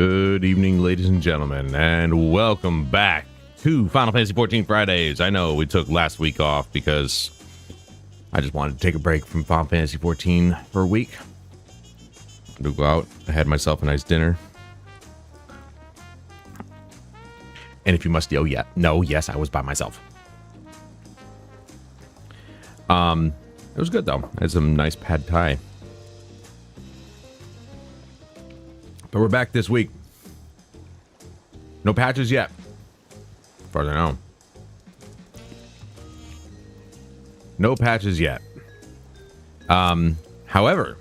Good evening, ladies and gentlemen, and welcome back to Final Fantasy XIV Fridays. I know we took last week off because I just wanted to take a break from Final Fantasy XIV for a week. To go out, I had myself a nice dinner. And if you must know, yes, I was by myself. It was good though. I had some nice pad thai. But we're back this week. No patches yet, as far as I know. No patches yet. However,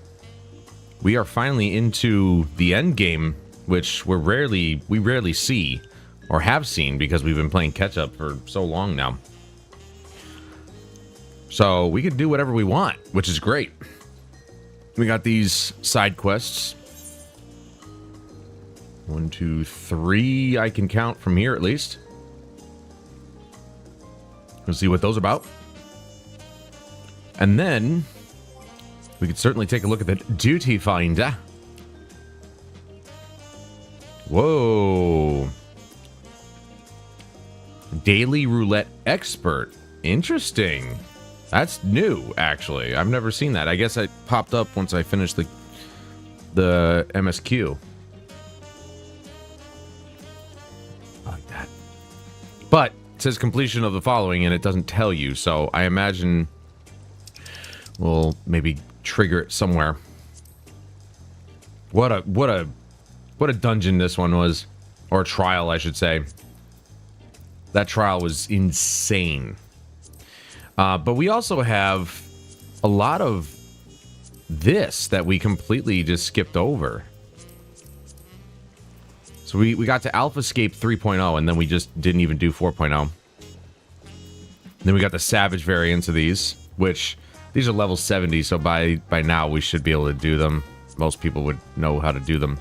we are finally into the end game, which we rarely see or have seen because we've been playing catch up for so long now. So we can do whatever we want, which is great. We got these side quests. 1, 2, 3 I can count from here at least. We'll see what those are about. And then we could certainly take a look at the duty finder. Whoa. Daily roulette expert. Interesting. That's new, actually. I've never seen that. I guess it popped up once I finished the MSQ. Like that. But it says completion of the following, and it doesn't tell you, so I imagine we'll maybe trigger it somewhere. What a dungeon this one was, or trial, I should say. That trial was insane. But we also have a lot of this that we completely just skipped over. So we got to AlphaScape 3.0, and then we just didn't even do 4.0. Then we got the Savage variants of these, which these are level 70, so by now we should be able to do them. Most people would know how to do them.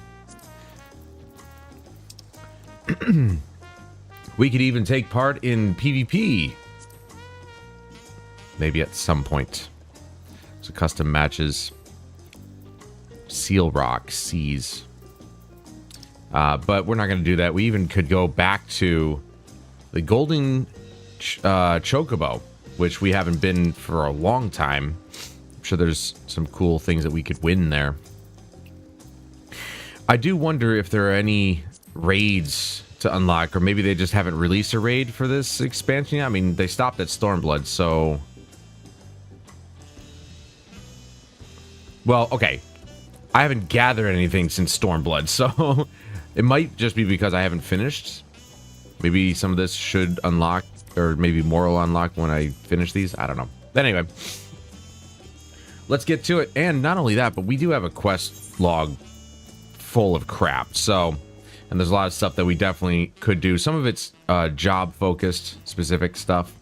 We could even take part in PvP. Maybe at some point. So custom matches. Seal Rock, Seas. But we're not going to do that. We even could go back to the Golden Chocobo, which we haven't been for a long time. I'm sure there's some cool things that we could win there. I do wonder if there are any raids to unlock, or maybe they just haven't released a raid for this expansion yet. I mean, they stopped at Stormblood, so... Well, okay. I haven't gathered anything since Stormblood, so it might just be because I haven't finished. Maybe some of this should unlock, or maybe more will unlock when I finish these. I don't know. But anyway, let's get to it. And not only that, but we do have a quest log full of crap. So, and there's a lot of stuff that we definitely could do. Some of it's job-focused, specific stuff.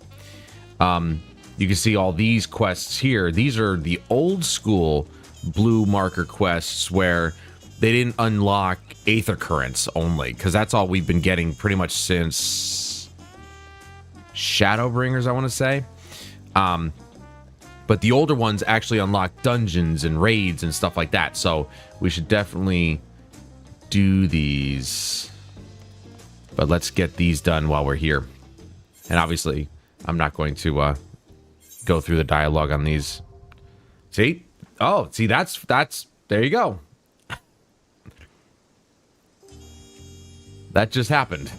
You can see all these quests here. These are the old school blue marker quests where they didn't unlock Aether Currents only, because that's all we've been getting pretty much since Shadowbringers, I want to say. But the older ones actually unlock dungeons and raids and stuff like that, so we should definitely do these. But let's get these done while we're here. And obviously, I'm not going to go through the dialogue on these. See? Oh, see, that's there you go. That just happened.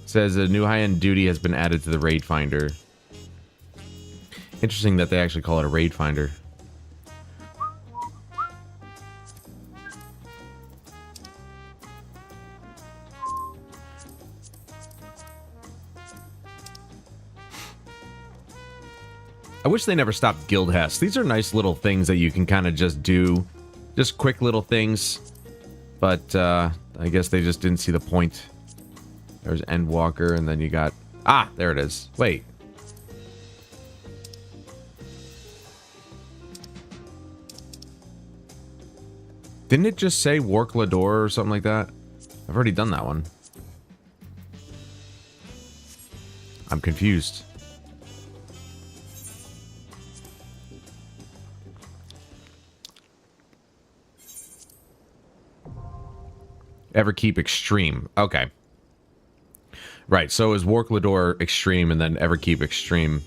It says a new high-end duty has been added to the raid finder. Interesting that they actually call it a raid finder. I wish they never stopped Guild Hess. These are nice little things that you can kind of just do. Just quick little things. But I guess they just didn't see the point. There's Endwalker, and then you got... Ah, there it is. Wait. Didn't it just say Worklador or something like that? I've already done that one. I'm confused. Everkeep Extreme. Okay. Right, so is Worklador Extreme and then Everkeep Extreme.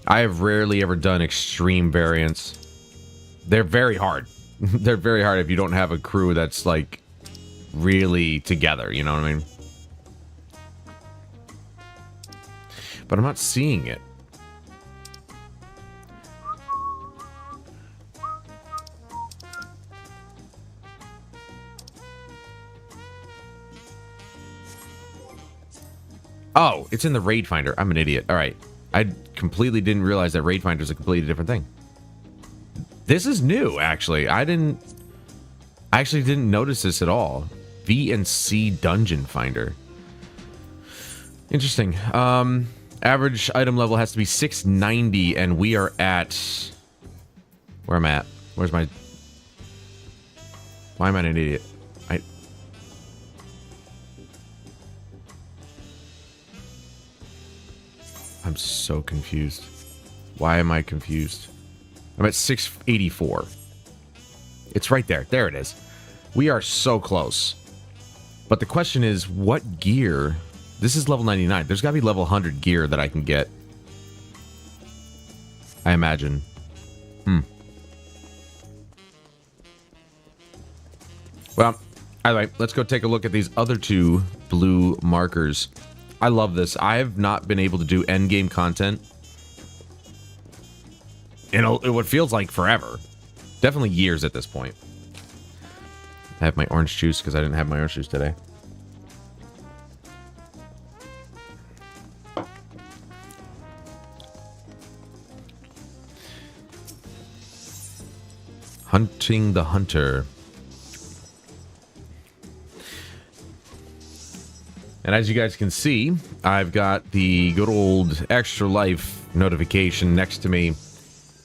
I have rarely ever done extreme variants. They're very hard. They're very hard if you don't have a crew that's, like, really together, you know what I mean? But I'm not seeing it. Oh, it's in the Raid Finder. I'm an idiot. All right. I completely didn't realize that Raid Finder is a completely different thing. This is new, actually. I actually didn't notice this at all. V&C Dungeon Finder. Interesting. Average item level has to be 690, and we are at... Where I'm at? Where's my... Why am I an idiot? I'm so confused. Why am I confused? I'm at 684. It's right there. There it is. We are so close. But the question is, what gear? This is level 99. There's got to be level 100 gear that I can get. I imagine. Well, all right. Let's go take a look at these other two blue markers. I love this. I have not been able to do endgame content in what feels like forever. Definitely years at this point. I have my orange juice because I didn't have my orange juice today. Hunting the Hunter. And as you guys can see, I've got the good old Extra Life notification next to me.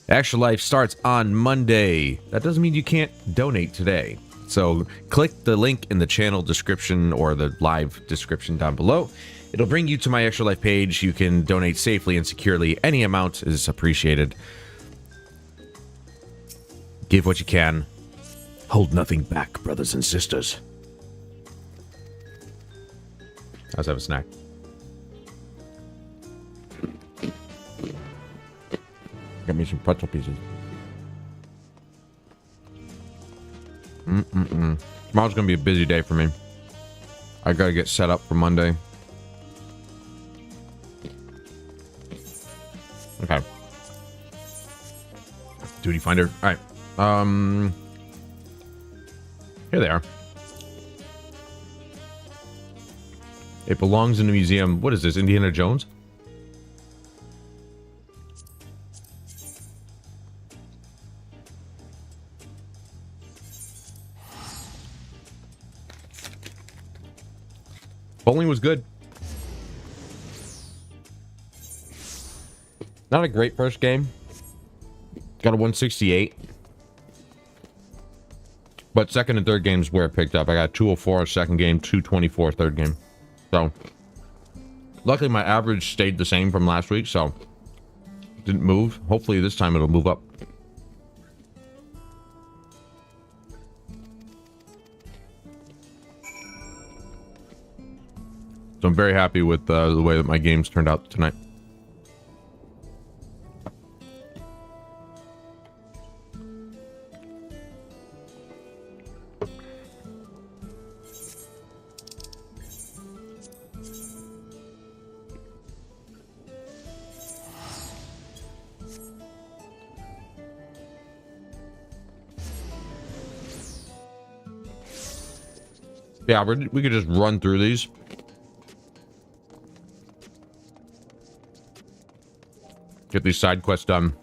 Extra Life starts on Monday. That doesn't mean you can't donate today. So click the link in the channel description or the live description down below. It'll bring you to my Extra Life page. You can donate safely and securely. Any amount is appreciated. Give what you can. Hold nothing back, brothers and sisters. Let's have a snack. Got me some pretzel pieces. Tomorrow's gonna be a busy day for me. I gotta get set up for Monday. Okay. Duty finder. All right. Here they are. It belongs in the museum. What is this, Indiana Jones? Bowling was good. Not a great first game. Got a 168. But second and third games where it picked up. I got 204 second game, 224 third game. So, luckily my average stayed the same from last week, so didn't move. Hopefully this time it'll move up. So I'm very happy with the way that my games turned out tonight. Yeah, we could just run through these. Get these side quests done.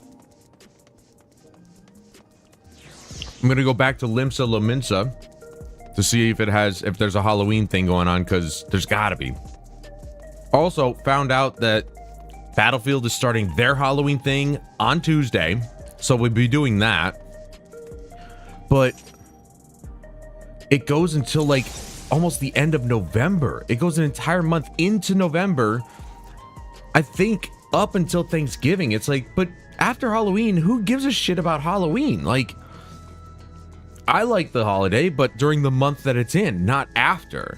I'm gonna go back to Limsa Lominsa to see if there's a Halloween thing going on, because there's gotta be. Also found out that Battlefield is starting their Halloween thing on Tuesday, so we'll be doing that. But it goes until like almost the end of November. It goes an entire month into November. I think up until Thanksgiving. It's like, but after Halloween, who gives a shit about Halloween? Like, I like the holiday, but during the month that it's in, not after.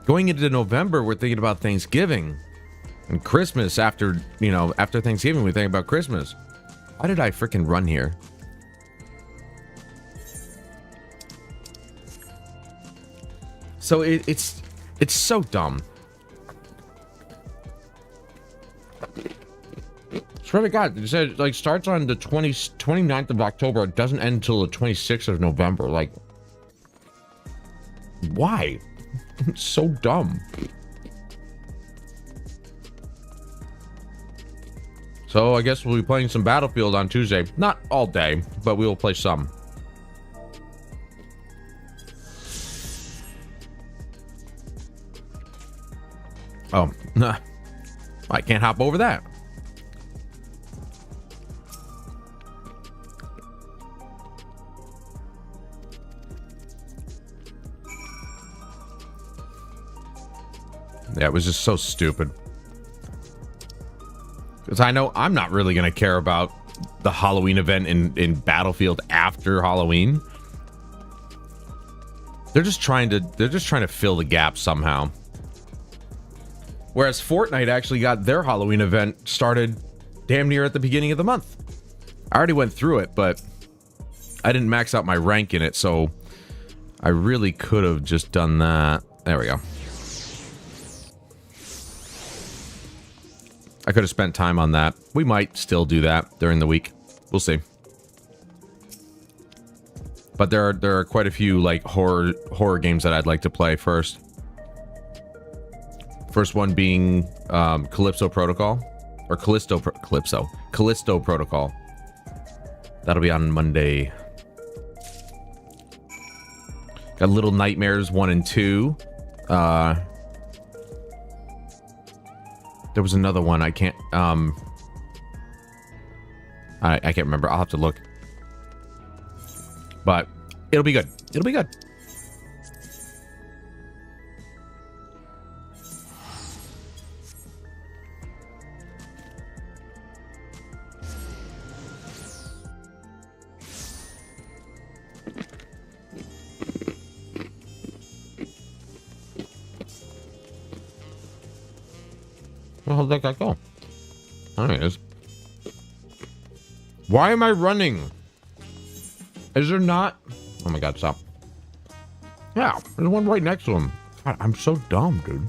Going into November, we're thinking about Thanksgiving. And Christmas after, you know, after Thanksgiving, we think about Christmas. Why did I freaking run here? So it's so dumb. Swear to God, it said like starts on the 29th of October. It doesn't end until the 26th of November. Like, why? It's so dumb. So I guess we'll be playing some Battlefield on Tuesday. Not all day, but we will play some. Oh, nah. I can't hop over that. Yeah, it was just so stupid. Because I know I'm not really going to care about the Halloween event in Battlefield after Halloween. They're just trying to fill the gap somehow. Whereas Fortnite actually got their Halloween event started damn near at the beginning of the month. I already went through it, but I didn't max out my rank in it, so I really could have just done that. There we go. I could have spent time on that. We might still do that during the week. We'll see. But there are quite a few like horror games that I'd like to play first. First one being Callisto Protocol, or Callisto Protocol. That'll be on Monday. Got Little Nightmares 1 and 2. There was another one. I can't I can't remember. I'll have to look. But it'll be good. It'll be good. Where the hell did that guy go? There he is. Why am I running? Is there not? Oh my God, stop. Yeah, there's one right next to him. God, I'm so dumb, dude.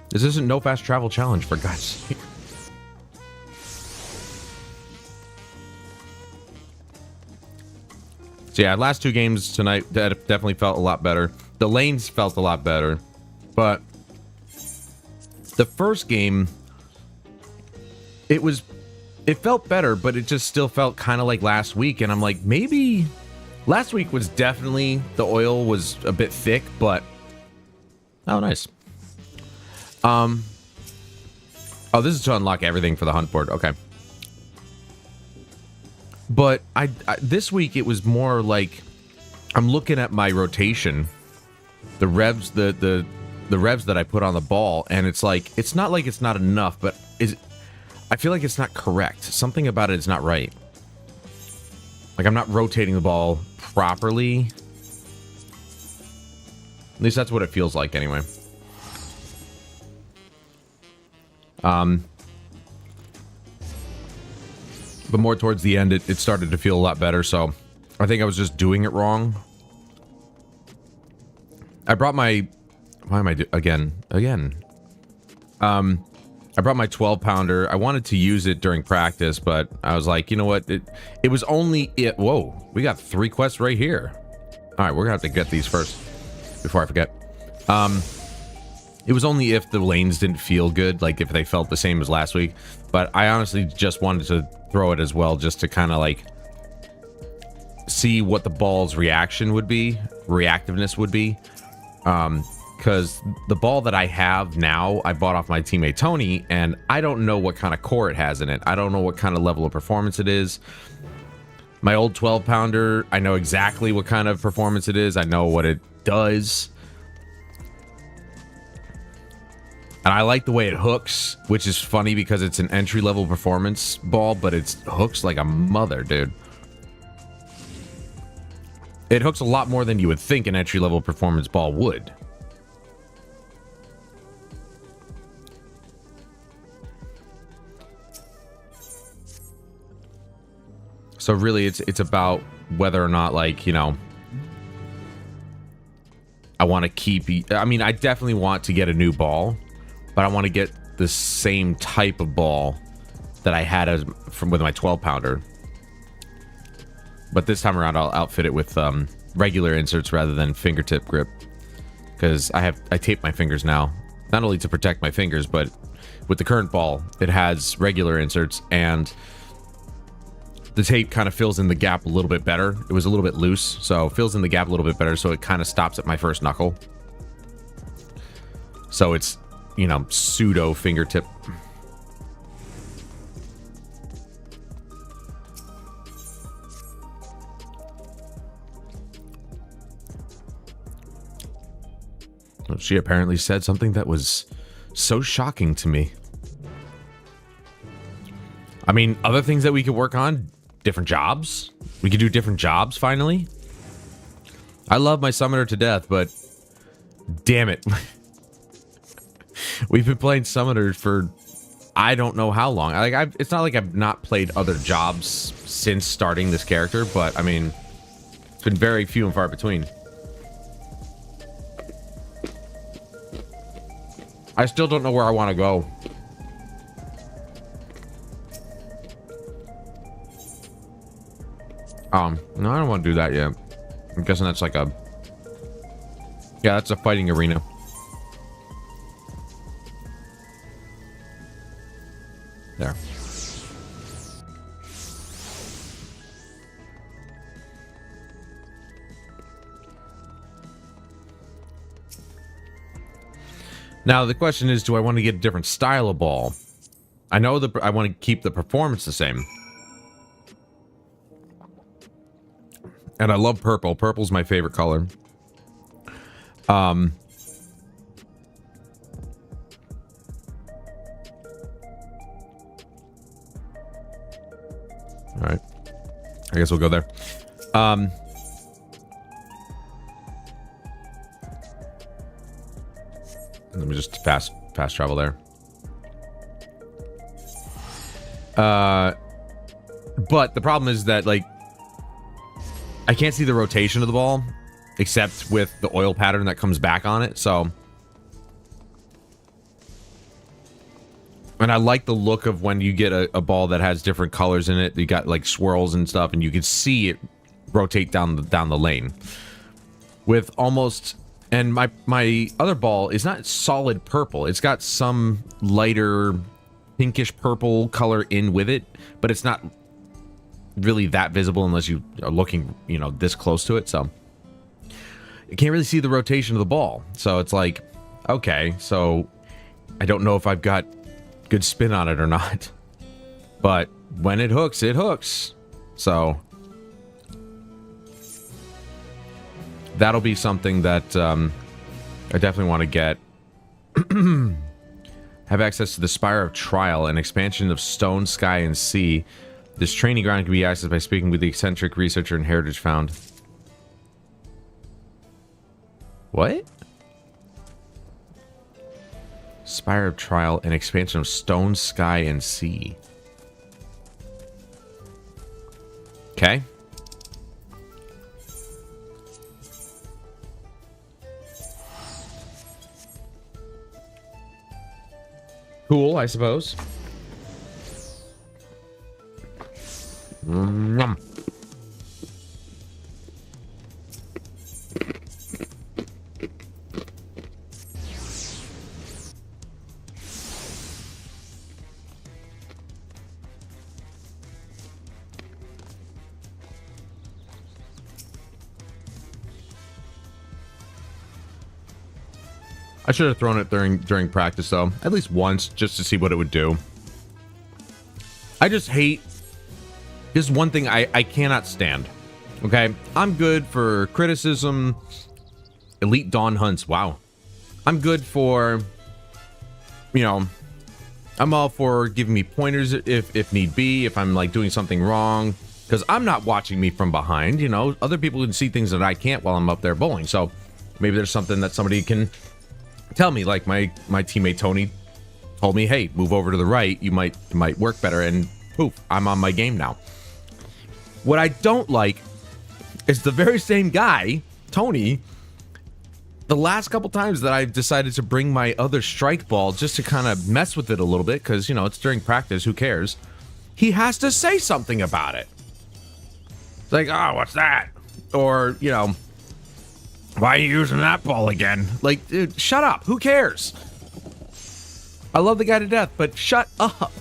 This isn't no fast travel challenge, for God's sake. So yeah, last two games tonight definitely felt a lot better. The lanes felt a lot better, but the first game, it felt better, but it just still felt kind of like last week. And I'm like, maybe last week was definitely, the oil was a bit thick, but oh, nice. Oh, this is to unlock everything for the hunt board. Okay. But I this week it was more like I'm looking at my rotation, the revs, the revs that I put on the ball, and it's like it's not like it's not enough, but I feel like it's not correct. Something about it is not right. Like I'm not rotating the ball properly. At least that's what it feels like anyway. But more towards the end, it started to feel a lot better, so I think I was just doing it wrong. I brought my... Why am I again? I brought my 12-pounder. I wanted to use it during practice, but I was like, you know what? It was only... Whoa, we got 3 quests right here. All right, we're gonna have to get these first before I forget. It was only if the lanes didn't feel good, like if they felt the same as last week. But I honestly just wanted to throw it as well, just to kind of like see what the ball's reactiveness would be. Because the ball that I have now, I bought off my teammate Tony, and I don't know what kind of core it has in it. I don't know what kind of level of performance it is. My old 12-pounder, I know exactly what kind of performance it is. I know what it does. And I like the way it hooks, which is funny because it's an entry-level performance ball, but it hooks like a mother, dude. It hooks a lot more than you would think an entry-level performance ball would. So really, it's about whether or not, like, you know, I want to keep... I mean, I definitely want to get a new ball, but I want to get the same type of ball that I had with my 12-pounder. But this time around, I'll outfit it with regular inserts rather than fingertip grip, because I tape my fingers now, not only to protect my fingers, but with the current ball, it has regular inserts, and the tape kind of fills in the gap a little bit better. It was a little bit loose, so it fills in the gap a little bit better, so it kind of stops at my first knuckle. So it's, you know, pseudo fingertip. She apparently said something that was so shocking to me. I mean, other things that we could work on, different jobs. We could do different jobs, finally. I love my summoner to death, but damn it. We've been playing summoners for I don't know how long. Like, it's not like I've not played other jobs since starting this character, but I mean, it's been very few and far between. I still don't know where I want to go. No, I don't want to do that yet. I'm guessing that's like a... Yeah, that's a fighting arena. There. Now, the question is, do I want to get a different style of ball? I know that I want to keep the performance the same. And I love purple. Purple's my favorite color. All right. I guess we'll go there. Let me just fast travel there. But the problem is that, like, I can't see the rotation of the ball except with the oil pattern that comes back on it, so. And I like the look of when you get a ball that has different colors in it. You got like swirls and stuff, and you can see it rotate down the lane. With almost, and my other ball is not solid purple. It's got some lighter pinkish purple color in with it, but it's not really that visible unless you are looking, you know, this close to it. So you can't really see the rotation of the ball. So it's like, okay, so I don't know if I've got good spin on it or not, but when it hooks, it hooks. So that'll be something that I definitely want to get. Have access to the Spire of Trial, an expansion of Stone, Sky, and Sea. This training ground can be accessed by speaking with the eccentric researcher and heritage found. What? Spire of Trial, an expansion of Stone, Sky, and Sea. Okay. Cool, I suppose. I should have thrown it during practice, though. At least once, just to see what it would do. I just hate... This is one thing I cannot stand. Okay? I'm good for criticism. Elite Dawn hunts. Wow. I'm good for you know, I'm all for giving me pointers if need be, if I'm like doing something wrong, because I'm not watching me from behind. You know, other people can see things that I can't while I'm up there bowling. So maybe there's something that somebody can tell me. Like my teammate Tony told me, hey, move over to the right. You might work better. And poof, I'm on my game now. What I don't like is the very same guy, Tony. The last couple times that I've decided to bring my other strike ball just to kind of mess with it a little bit, because, you know, it's during practice, who cares? He has to say something about it. It's like, oh, what's that? Or, you know, why are you using that ball again? Like, dude, shut up. Who cares? I love the guy to death, but shut up.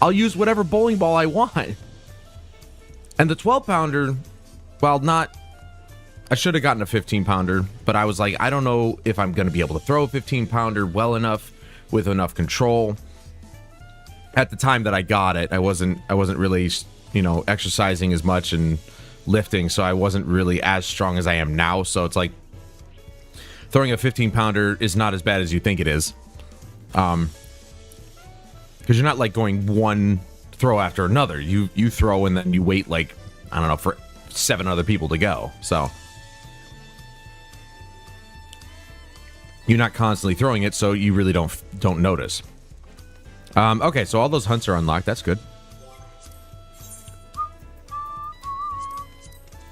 I'll use whatever bowling ball I want. And the 12-pounder, well, not... I should have gotten a 15-pounder, but I was like, I don't know if I'm going to be able to throw a 15-pounder well enough with enough control. At the time that I got it, I wasn't really, you know, exercising as much and lifting, so I wasn't really as strong as I am now. So it's like throwing a 15-pounder is not as bad as you think it is. Because you're not like going one throw after another. You throw and then you wait like, I don't know, for 7 other people to go. So you're not constantly throwing it, so you really don't notice. Okay, so all those hunts are unlocked. That's good.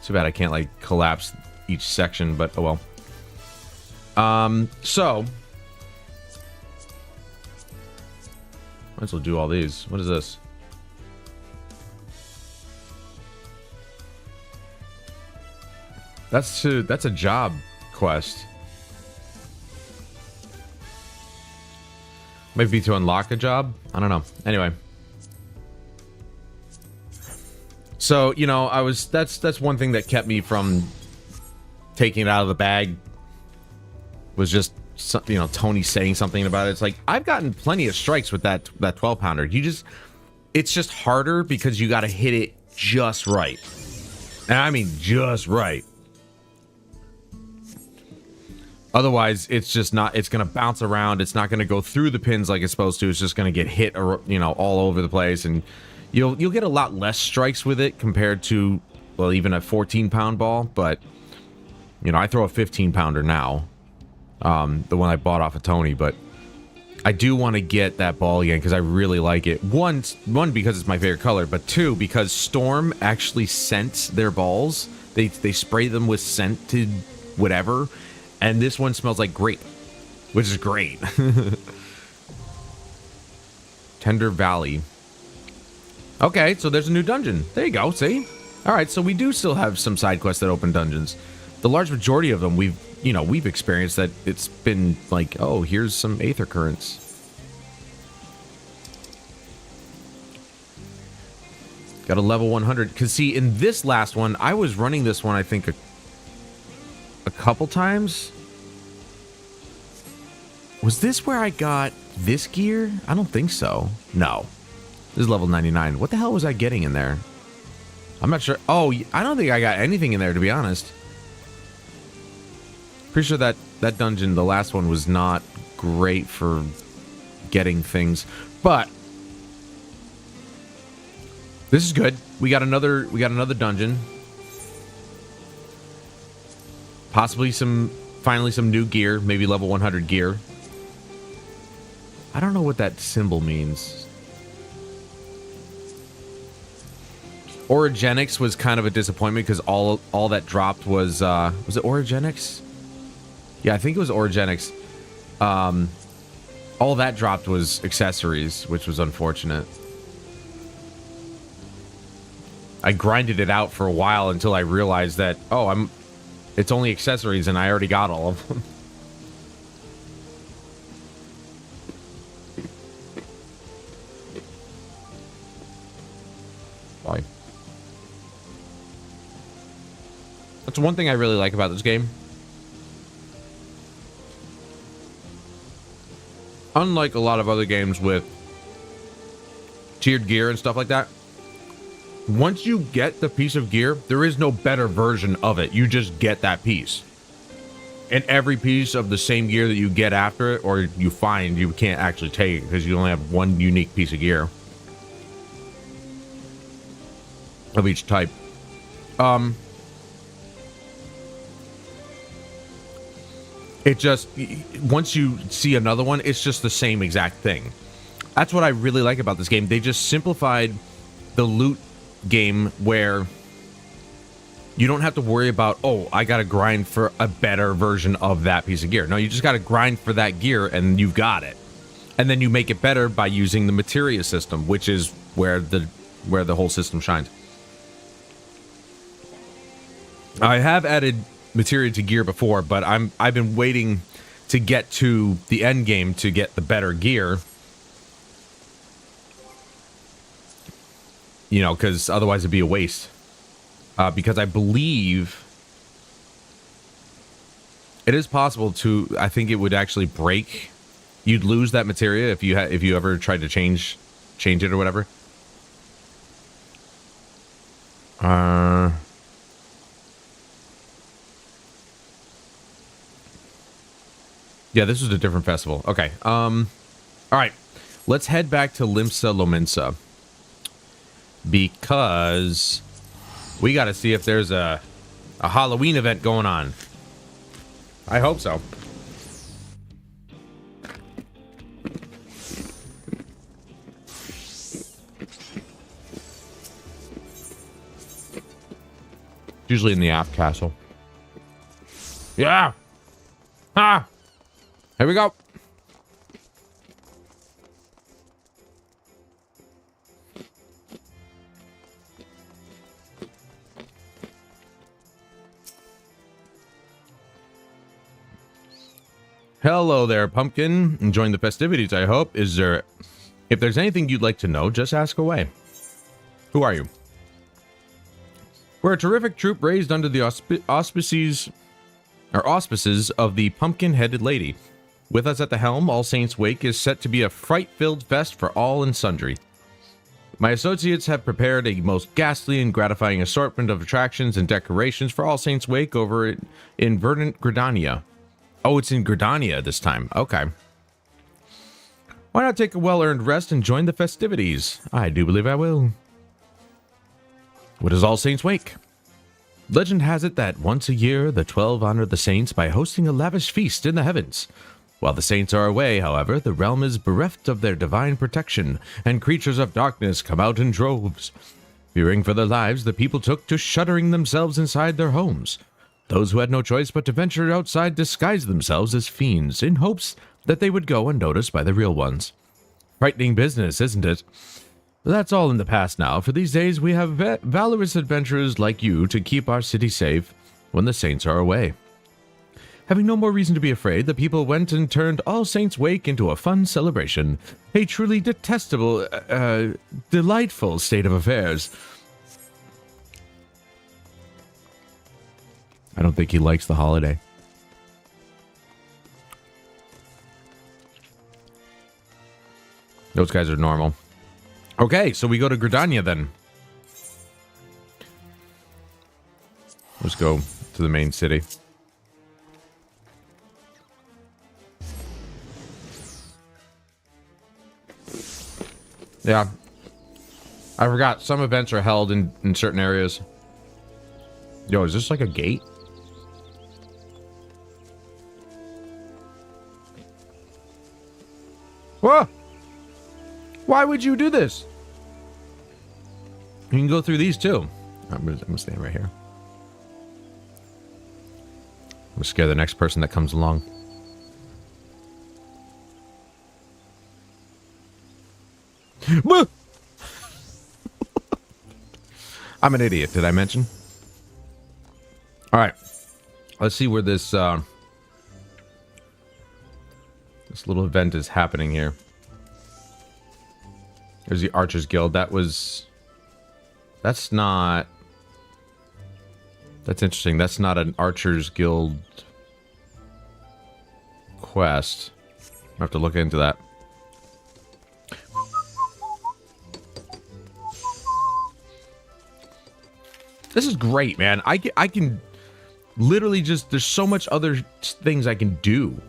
Too bad I can't like collapse each section, but oh well. So might as well do all these. What is this? That's a job quest. Might be to unlock a job. I don't know. Anyway. So, you know, that's one thing that kept me from taking it out of the bag. Was just, you know, Tony saying something about it. It's like, I've gotten plenty of strikes with that 12-pounder. It's just harder because you got to hit it just right. And I mean just right. Otherwise, it's just not, it's going to bounce around. It's not going to go through the pins like it's supposed to. It's just going to get hit, you know, all over the place. And you'll get a lot less strikes with it compared to, well, even a 14-pound ball. But, you know, I throw a 15-pounder now. The one I bought off of Tony. But I do want to get that ball again because I really like it. One, because it's my favorite color. But two, because Storm actually scents their balls. They spray them with scented whatever. And this one smells like grape, which is great. Tender Valley. Okay, so there's a new dungeon. There you go, see? All right, so we do still have some side quests that open dungeons. The large majority of them we've experienced that it's been like, oh, here's some Aether Currents. Got a level 100. Because see, in this last one, I was running this one, I think, a couple times. Was this where I got this gear? I don't think so. No. This is level 99. What the hell was I getting in there? I'm not sure. Oh, I don't think I got anything in there, to be honest. Pretty sure that dungeon, the last one, was not great for getting things. But this is good. We got another dungeon. Possibly finally some new gear, maybe level 100 gear. I don't know what that symbol means. Orogenics was kind of a disappointment because all that dropped was it Orogenics? Yeah, I think it was Orogenics. All that dropped was accessories, which was unfortunate. I grinded it out for a while until I realized that, oh, it's only accessories, and I already got all of them. Why? That's one thing I really like about this game. Unlike a lot of other games with tiered gear and stuff like that, once you get the piece of gear, there is no better version of it. You just get that piece. And every piece of the same gear that you get after it, or you find, you can't actually take it because you only have one unique piece of gear of each type. It just, once you see another one, it's just the same exact thing. That's what I really like about this game. They just simplified the loot game where you don't have to worry about, oh, I gotta grind for a better version of that piece of gear. No, you just gotta grind for that gear and you've got it. And then you make it better by using the materia system, which is where the whole system shines. I have added materia to gear before, but I've been waiting to get to the end game to get the better gear. You know, because otherwise it'd be a waste. Because I believe it is possible to, I think it would actually break. You'd lose that materia if you ever tried to change it or whatever. Yeah, this was a different festival. Okay. All right. Let's head back to Limsa Lominsa. Because we got to see if there's a Halloween event going on. I hope so. Usually in the aft castle. Yeah. Ah. Here we go. Hello there, pumpkin. Enjoying the festivities, I hope. If there's anything you'd like to know, just ask away. Who are you? We're a terrific troop raised under the auspices of the pumpkin-headed lady. With us at the helm, All Saints' Wake is set to be a fright-filled fest for all and sundry. My associates have prepared a most ghastly and gratifying assortment of attractions and decorations for All Saints' Wake over in verdant Gridania. Oh, it's in Gridania this time. Okay. Why not take a well-earned rest and join the festivities? I do believe I will. What is All Saints' Wake? Legend has it that once a year, the 12 honor the saints by hosting a lavish feast in the heavens. While the saints are away, however, the realm is bereft of their divine protection, and creatures of darkness come out in droves. Fearing for their lives, the people took to shuddering themselves inside their homes. Those who had no choice but to venture outside disguised themselves as fiends, in hopes that they would go unnoticed by the real ones. Frightening business, isn't it? That's all in the past now, for these days we have valorous adventurers like you to keep our city safe when the saints are away. Having no more reason to be afraid, the people went and turned All Saints' Wake into a fun celebration. A truly delightful state of affairs. I don't think he likes the holiday. Those guys are normal. Okay, so we go to Gridania then. Let's go to the main city. Yeah. I forgot, some events are held in certain areas. Yo, is this like a gate? Whoa! Why would you do this? You can go through these too. I'm gonna stand right here. I'm gonna scare the next person that comes along. I'm an idiot, did I mention? Alright. Let's see where this this little event is happening here. There's the Archers Guild. That's not... That's interesting. That's not an Archers Guild quest. I have to look into that. This is great, man. I can literally just, there's so much other things I can do.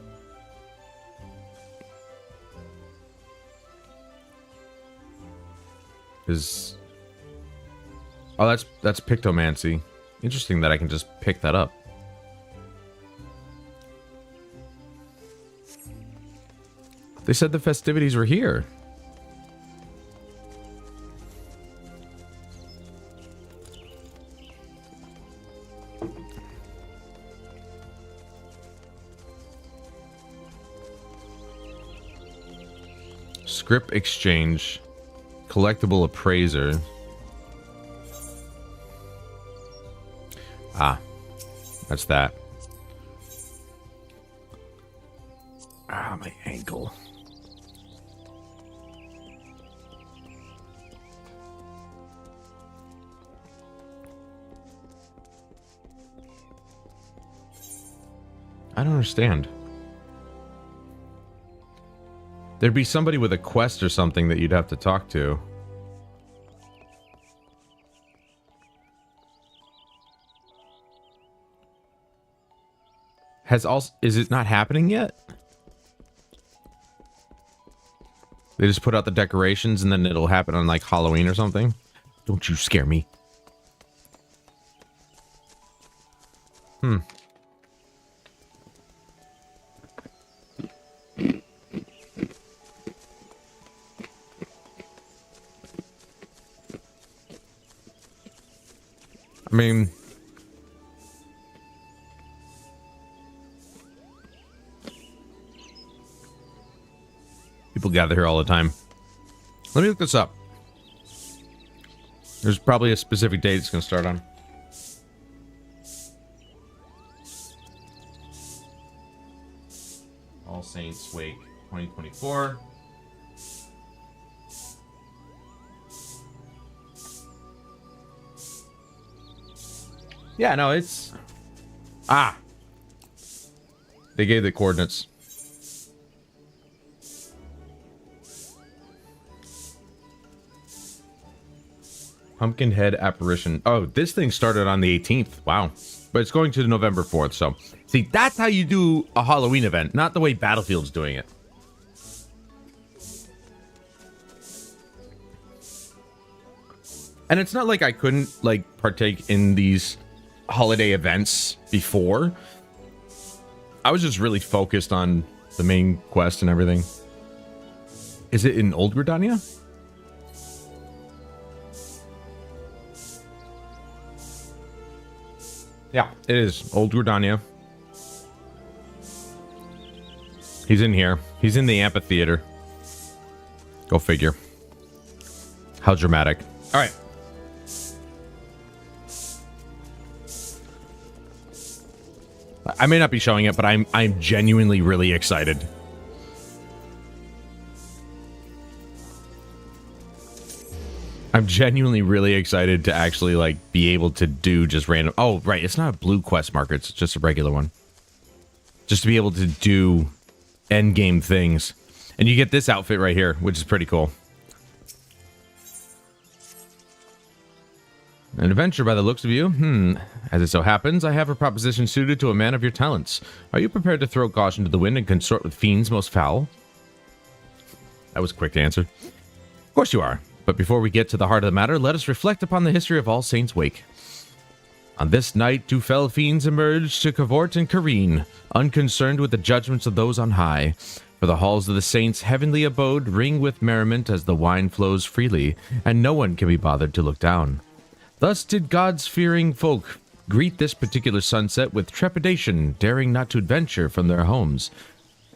Oh, that's Pictomancy. Interesting that I can just pick that up. They said the festivities were here. Script exchange. Collectible appraiser. Ah, that's that. Ah, my ankle. I don't understand. There'd be somebody with a quest or something that you'd have to talk to. Is it not happening yet? They just put out the decorations and then it'll happen on like Halloween or something? Don't you scare me. I mean, people gather here all the time. Let me look this up. There's probably a specific date it's going to start on. All Saints Wake 2024. Yeah, no, it's... Ah! They gave the coordinates. Pumpkinhead Apparition. Oh, this thing started on the 18th. Wow. But it's going to November 4th, so... See, that's how you do a Halloween event, not the way Battlefield's doing it. And it's not like I couldn't, like, partake in these holiday events before. I was just really focused on the main quest and everything. Is it in Old Gridania? Yeah, it is. Old Gridania. He's in here. He's in the amphitheater. Go figure. How dramatic. All right. I may not be showing it, but I'm genuinely really excited. I'm genuinely really excited to actually, like, be able to do just random... Oh, right, it's not a blue quest marker, it's just a regular one. Just to be able to do endgame things. And you get this outfit right here, which is pretty cool. An adventure by the looks of you? As it so happens, I have a proposition suited to a man of your talents. Are you prepared to throw caution to the wind and consort with fiends most foul? That was quick to answer. Of course you are. But before we get to the heart of the matter, let us reflect upon the history of All Saints Wake. On this night, two fell fiends emerged to cavort and careen, unconcerned with the judgments of those on high. For the halls of the saints' heavenly abode ring with merriment as the wine flows freely, and no one can be bothered to look down. Thus did God's fearing folk greet this particular sunset with trepidation, daring not to adventure from their homes.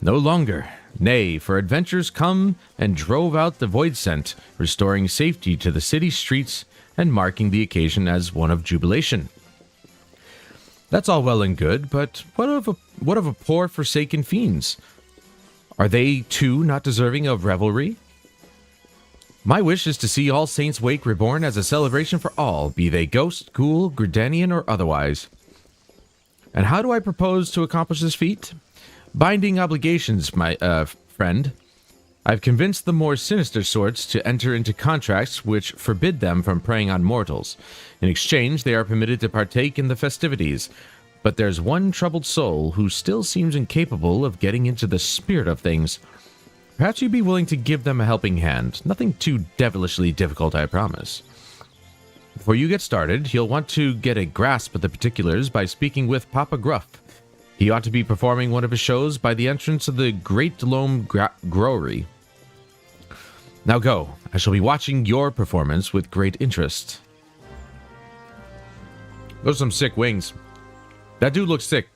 No longer, nay, for adventurers come and drove out the void scent, restoring safety to the city streets and marking the occasion as one of jubilation. That's all well and good, but what of a poor forsaken fiends? Are they too not deserving of revelry? My wish is to see All Saints Wake reborn as a celebration for all, be they ghost, ghoul, Gridanian, or otherwise. And how do I propose to accomplish this feat? Binding obligations, my friend. I've convinced the more sinister sorts to enter into contracts which forbid them from preying on mortals. In exchange, they are permitted to partake in the festivities. But there's one troubled soul who still seems incapable of getting into the spirit of things. Perhaps you'd be willing to give them a helping hand. Nothing too devilishly difficult, I promise. Before you get started, you'll want to get a grasp of the particulars by speaking with Papa Gruff. He ought to be performing one of his shows by the entrance of the Great Loam Growery. Now go. I shall be watching your performance with great interest. Those are some sick wings. That dude looks sick.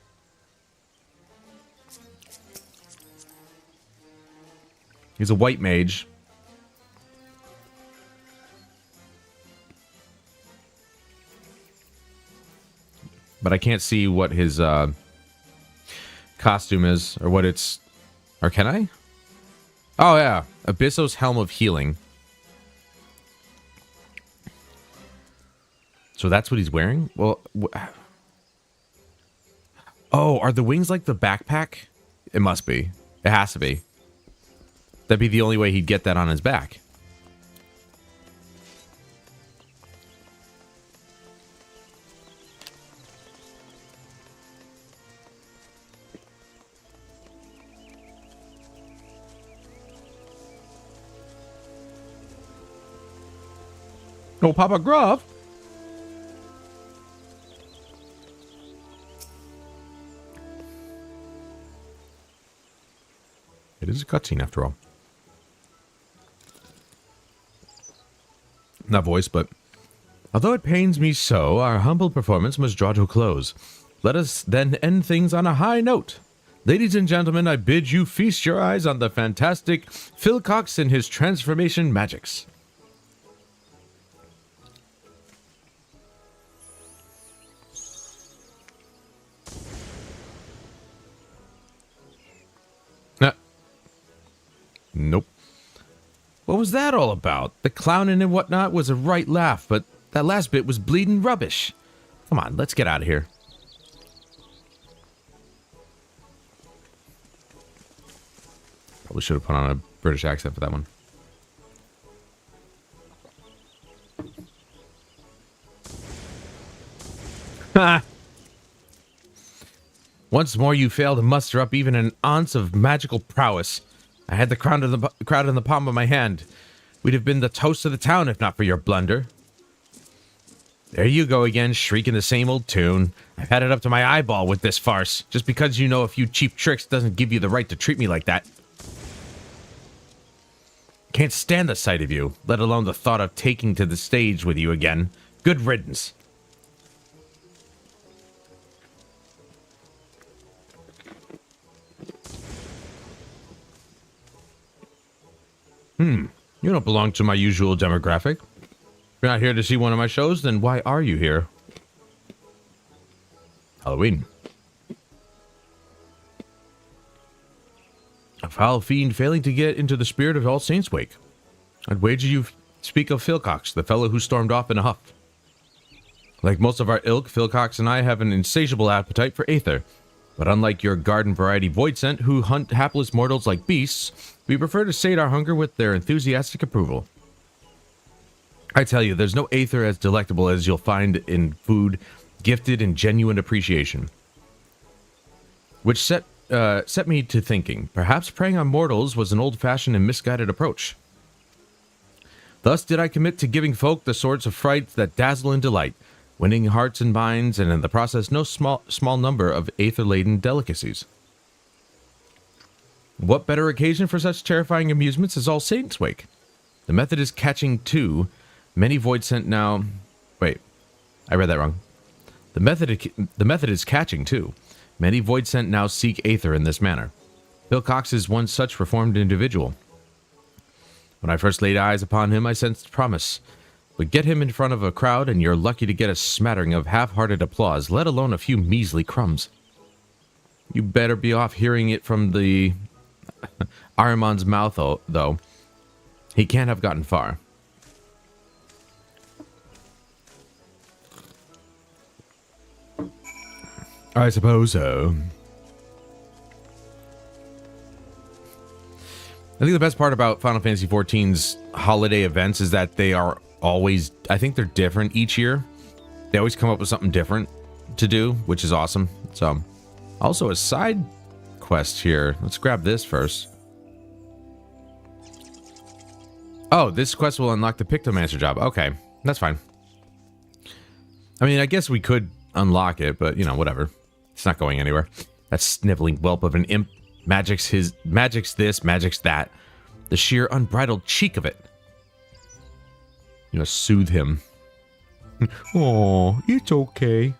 He's a white mage. But I can't see what his costume is, or what it's... Or can I? Oh, yeah. Abyssos Helm of Healing. So that's what he's wearing? Well... Oh, are the wings like the backpack? It must be. It has to be. That'd be the only way he'd get that on his back. Oh, Papa Gruff! It is a cutscene after all. Not voice, but... Although it pains me so, our humble performance must draw to a close. Let us then end things on a high note. Ladies and gentlemen, I bid you feast your eyes on the fantastic Philcox and his transformation magics. Nope. What was that all about? The clowning and whatnot was a right laugh, but that last bit was bleeding rubbish. Come on, let's get out of here. Probably should have put on a British accent for that one. Ha! Once more you fail to muster up even an ounce of magical prowess. I had the crowd in the palm of my hand. We'd have been the toast of the town if not for your blunder. There you go again, shrieking the same old tune. I've had it up to my eyeball with this farce. Just because you know a few cheap tricks doesn't give you the right to treat me like that. Can't stand the sight of you, let alone the thought of taking to the stage with you again. Good riddance. You don't belong to my usual demographic. If you're not here to see one of my shows, then why are you here? Halloween. A foul fiend failing to get into the spirit of All Saints' Wake. I'd wager you speak of Philcox, the fellow who stormed off in a huff. Like most of our ilk, Philcox and I have an insatiable appetite for aether. But unlike your garden variety void scent who hunt hapless mortals like beasts, we prefer to sate our hunger with their enthusiastic approval. I tell you, there's no aether as delectable as you'll find in food gifted in genuine appreciation. Which set me to thinking, perhaps preying on mortals was an old-fashioned and misguided approach. Thus did I commit to giving folk the sorts of frights that dazzle and delight, winning hearts and minds, and in the process no small number of aether-laden delicacies. What better occasion for such terrifying amusements as All Saints' Wake? The method is catching too. Many void scent now... Wait, I read that wrong. The method is catching too. Many void scent now seek aether in this manner. Philcox is one such reformed individual. When I first laid eyes upon him, I sensed promise. But get him in front of a crowd and you're lucky to get a smattering of half-hearted applause, let alone a few measly crumbs. You better be off hearing it from the... Ahriman's mouth, though. He can't have gotten far. I suppose so. I think the best part about Final Fantasy XIV's holiday events is that they are always, I think they're different each year. They always come up with something different to do, which is awesome. So, also a side quest here. Let's grab this first. Oh, this quest will unlock the Pictomancer job. Okay, that's fine. I mean, I guess we could unlock it, but, you know, whatever. It's not going anywhere. That sniveling whelp of an imp. Magic's this, magic's that. The sheer unbridled cheek of it. You know, soothe him. Oh, it's okay.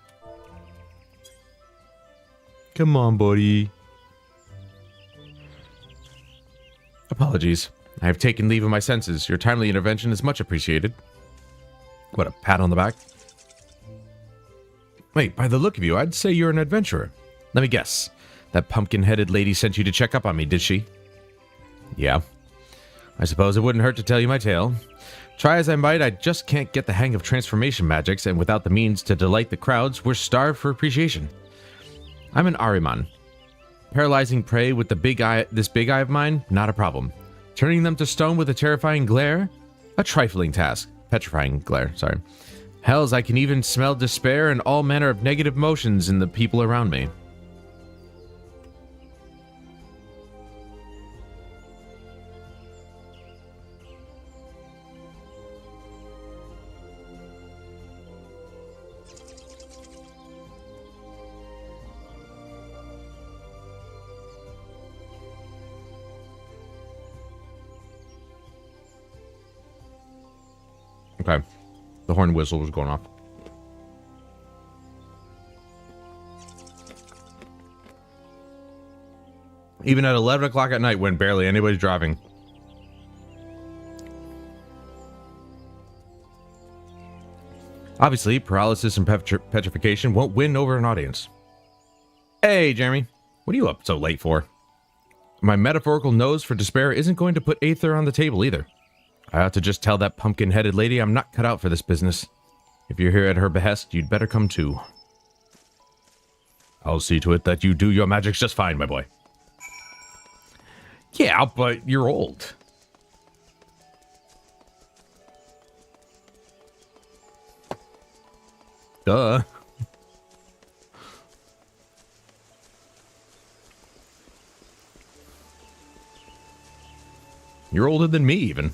Come on, buddy. Apologies. I have taken leave of my senses. Your timely intervention is much appreciated. What, a pat on the back? Wait, by the look of you, I'd say you're an adventurer. Let me guess. That pumpkin-headed lady sent you to check up on me, did she? Yeah. I suppose it wouldn't hurt to tell you my tale. Try as I might, I just can't get the hang of transformation magics, and without the means to delight the crowds, we're starved for appreciation. I'm an Ahriman. Paralyzing prey with this big eye of mine? Not a problem. Turning them to stone with a terrifying glare? A trifling task. Petrifying glare, sorry. Hells, I can even smell despair and all manner of negative motions in the people around me. Okay. The horn whistle was going off. Even at 11 o'clock at night when barely anybody's driving. Obviously, paralysis and petrification won't win over an audience. Hey, Jeremy. What are you up so late for? My metaphorical nose for despair isn't going to put Aether on the table either. I ought to just tell that pumpkin-headed lady I'm not cut out for this business. If you're here at her behest, you'd better come too. I'll see to it that you do your magics just fine, my boy. Yeah, but you're old. Duh. You're older than me, even.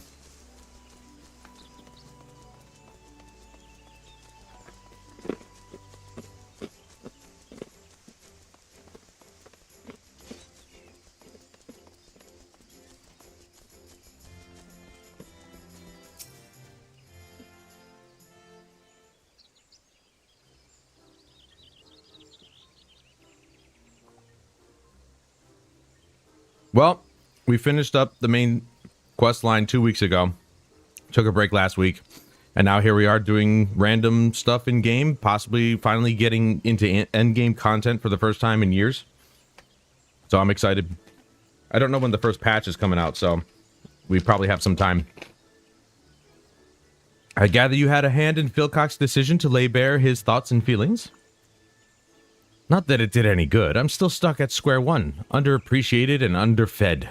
Well, we finished up the main quest line 2 weeks ago. Took a break last week. And now here we are doing random stuff in game, possibly finally getting into end game content for the first time in years. So I'm excited. I don't know when the first patch is coming out, so we probably have some time. I gather you had a hand in Philcock's decision to lay bare his thoughts and feelings? Not that it did any good. I'm still stuck at square one, underappreciated and underfed.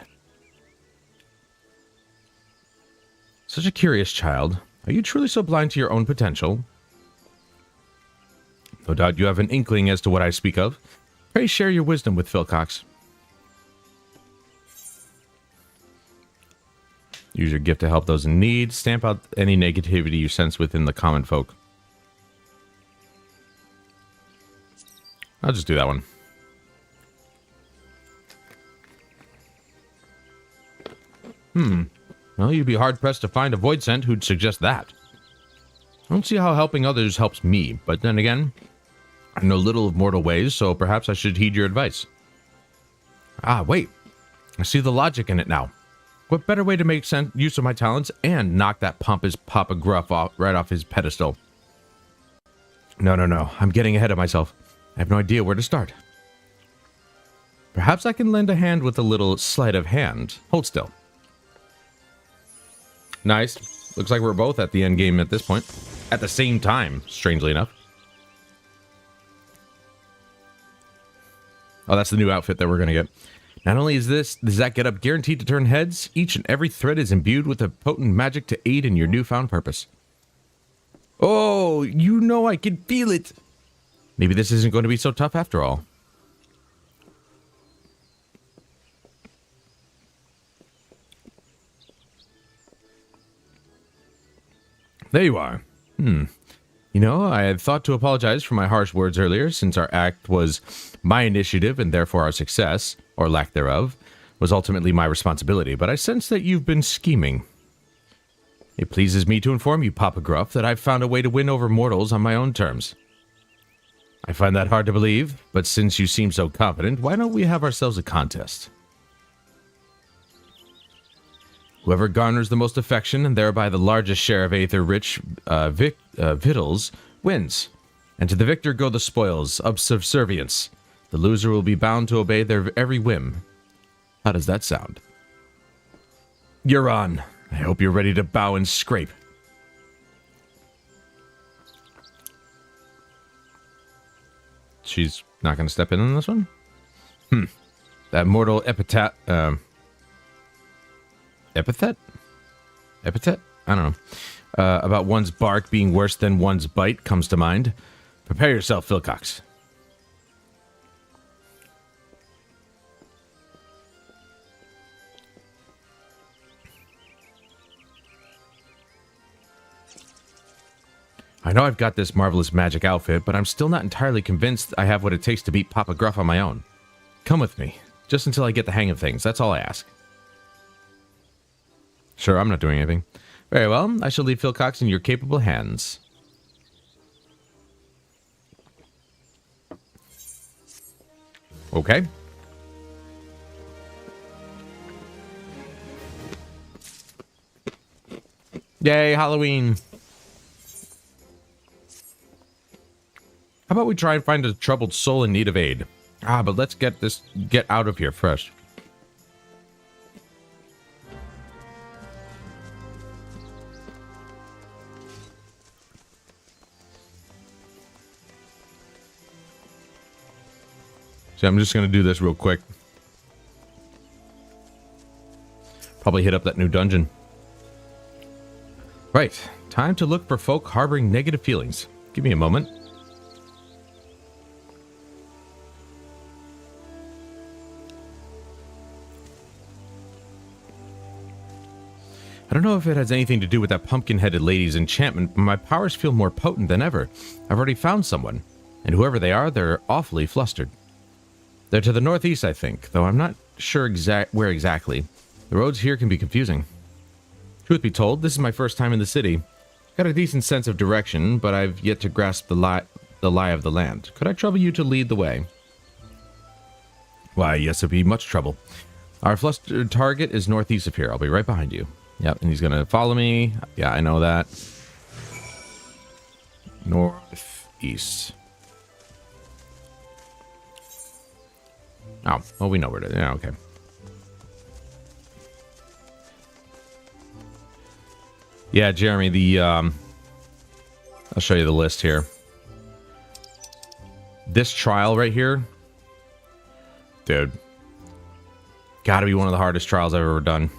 Such a curious child. Are you truly so blind to your own potential? No doubt you have an inkling as to what I speak of. Pray share your wisdom with Philcox. Use your gift to help those in need. Stamp out any negativity you sense within the common folk. I'll just do that one. Well, you'd be hard-pressed to find a void scent who'd suggest that. I don't see how helping others helps me, but then again, I know little of mortal ways, so perhaps I should heed your advice. Ah, wait. I see the logic in it now. What better way to make use of my talents and knock that pompous Papa Gruff right off his pedestal? No. I'm getting ahead of myself. I have no idea where to start. Perhaps I can lend a hand with a little sleight of hand. Hold still. Nice. Looks like we're both at the end game at this point. At the same time, strangely enough. Oh, that's the new outfit that we're going to get. Not only is that getup guaranteed to turn heads, each and every thread is imbued with a potent magic to aid in your newfound purpose. Oh, you know I can feel it. Maybe this isn't going to be so tough after all. There you are. You know, I had thought to apologize for my harsh words earlier, since our act was my initiative and therefore our success, or lack thereof, was ultimately my responsibility, but I sense that you've been scheming. It pleases me to inform you, Papa Gruff, that I've found a way to win over mortals on my own terms. I find that hard to believe, but since you seem so confident, why don't we have ourselves a contest? Whoever garners the most affection and thereby the largest share of Aether-rich victuals wins. And to the victor go the spoils of subservience. The loser will be bound to obey their every whim. How does that sound? You're on. I hope you're ready to bow and scrape. She's not going to step in on this one? That mortal epithet? Epithet? I don't know. About one's bark being worse than one's bite comes to mind. Prepare yourself, Philcox. I know I've got this marvelous magic outfit, but I'm still not entirely convinced I have what it takes to beat Papa Gruff on my own. Come with me, just until I get the hang of things. That's all I ask. Sure, I'm not doing anything. Very well, I shall leave Philcox in your capable hands. Okay. Yay, Halloween! How about we try and find a troubled soul in need of aid? But let's get out of here first. So I'm just going to do this real quick. Probably hit up that new dungeon. Right, time to look for folk harboring negative feelings. Give me a moment. I don't know if it has anything to do with that pumpkin-headed lady's enchantment, but my powers feel more potent than ever. I've already found someone, and whoever they are, they're awfully flustered. They're to the northeast, I think, though I'm not sure where exactly. The roads here can be confusing. Truth be told, this is my first time in the city. Got a decent sense of direction, but I've yet to grasp the lie of the land. Could I trouble you to lead the way? Why, yes, it'd be much trouble. Our flustered target is northeast of here. I'll be right behind you. Yep, and he's going to follow me. Yeah, I know that. Northeast. Oh, well, we know where it is. Yeah, okay. Yeah, Jeremy, I'll show you the list here. This trial right here, dude, gotta be one of the hardest trials I've ever done.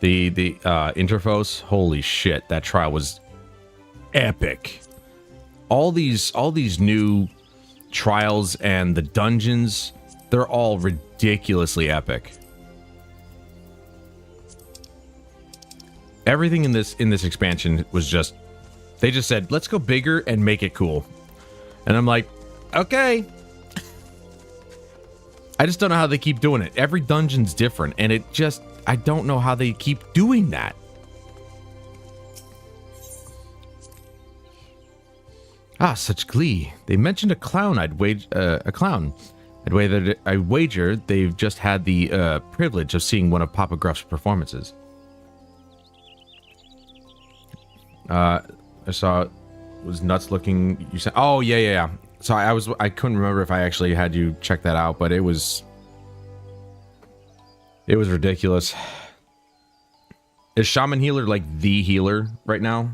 The Interphos, holy shit, that trial was epic. All these new trials and the dungeons, they're all ridiculously epic. Everything in this expansion was just, they just said, let's go bigger and make it cool. And I'm like, okay. I just don't know how they keep doing it. Every dungeon's different, and it just, I don't know how they keep doing that. Ah, such glee. They mentioned a clown. I wager they've just had the privilege of seeing one of Papa Gruff's performances. I saw it was nuts looking. You said, oh yeah. So I couldn't remember if I actually had you check that out, but it was ridiculous. Is Shaman Healer like the healer right now?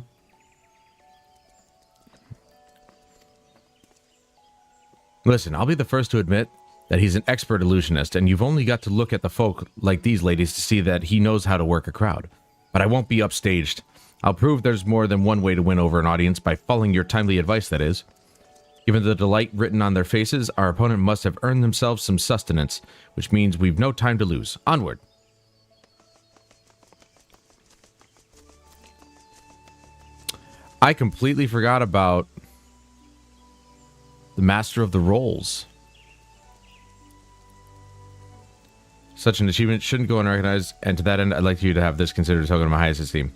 Listen, I'll be the first to admit that he's an expert illusionist, and you've only got to look at the folk like these ladies to see that he knows how to work a crowd. But I won't be upstaged. I'll prove there's more than one way to win over an audience by following your timely advice, that is. Given the delight written on their faces, our opponent must have earned themselves some sustenance, which means we've no time to lose. Onward. I completely forgot about the Master of the Rolls. Such an achievement shouldn't go unrecognized, and to that end, I'd like you to have this considered a token of my highest esteem.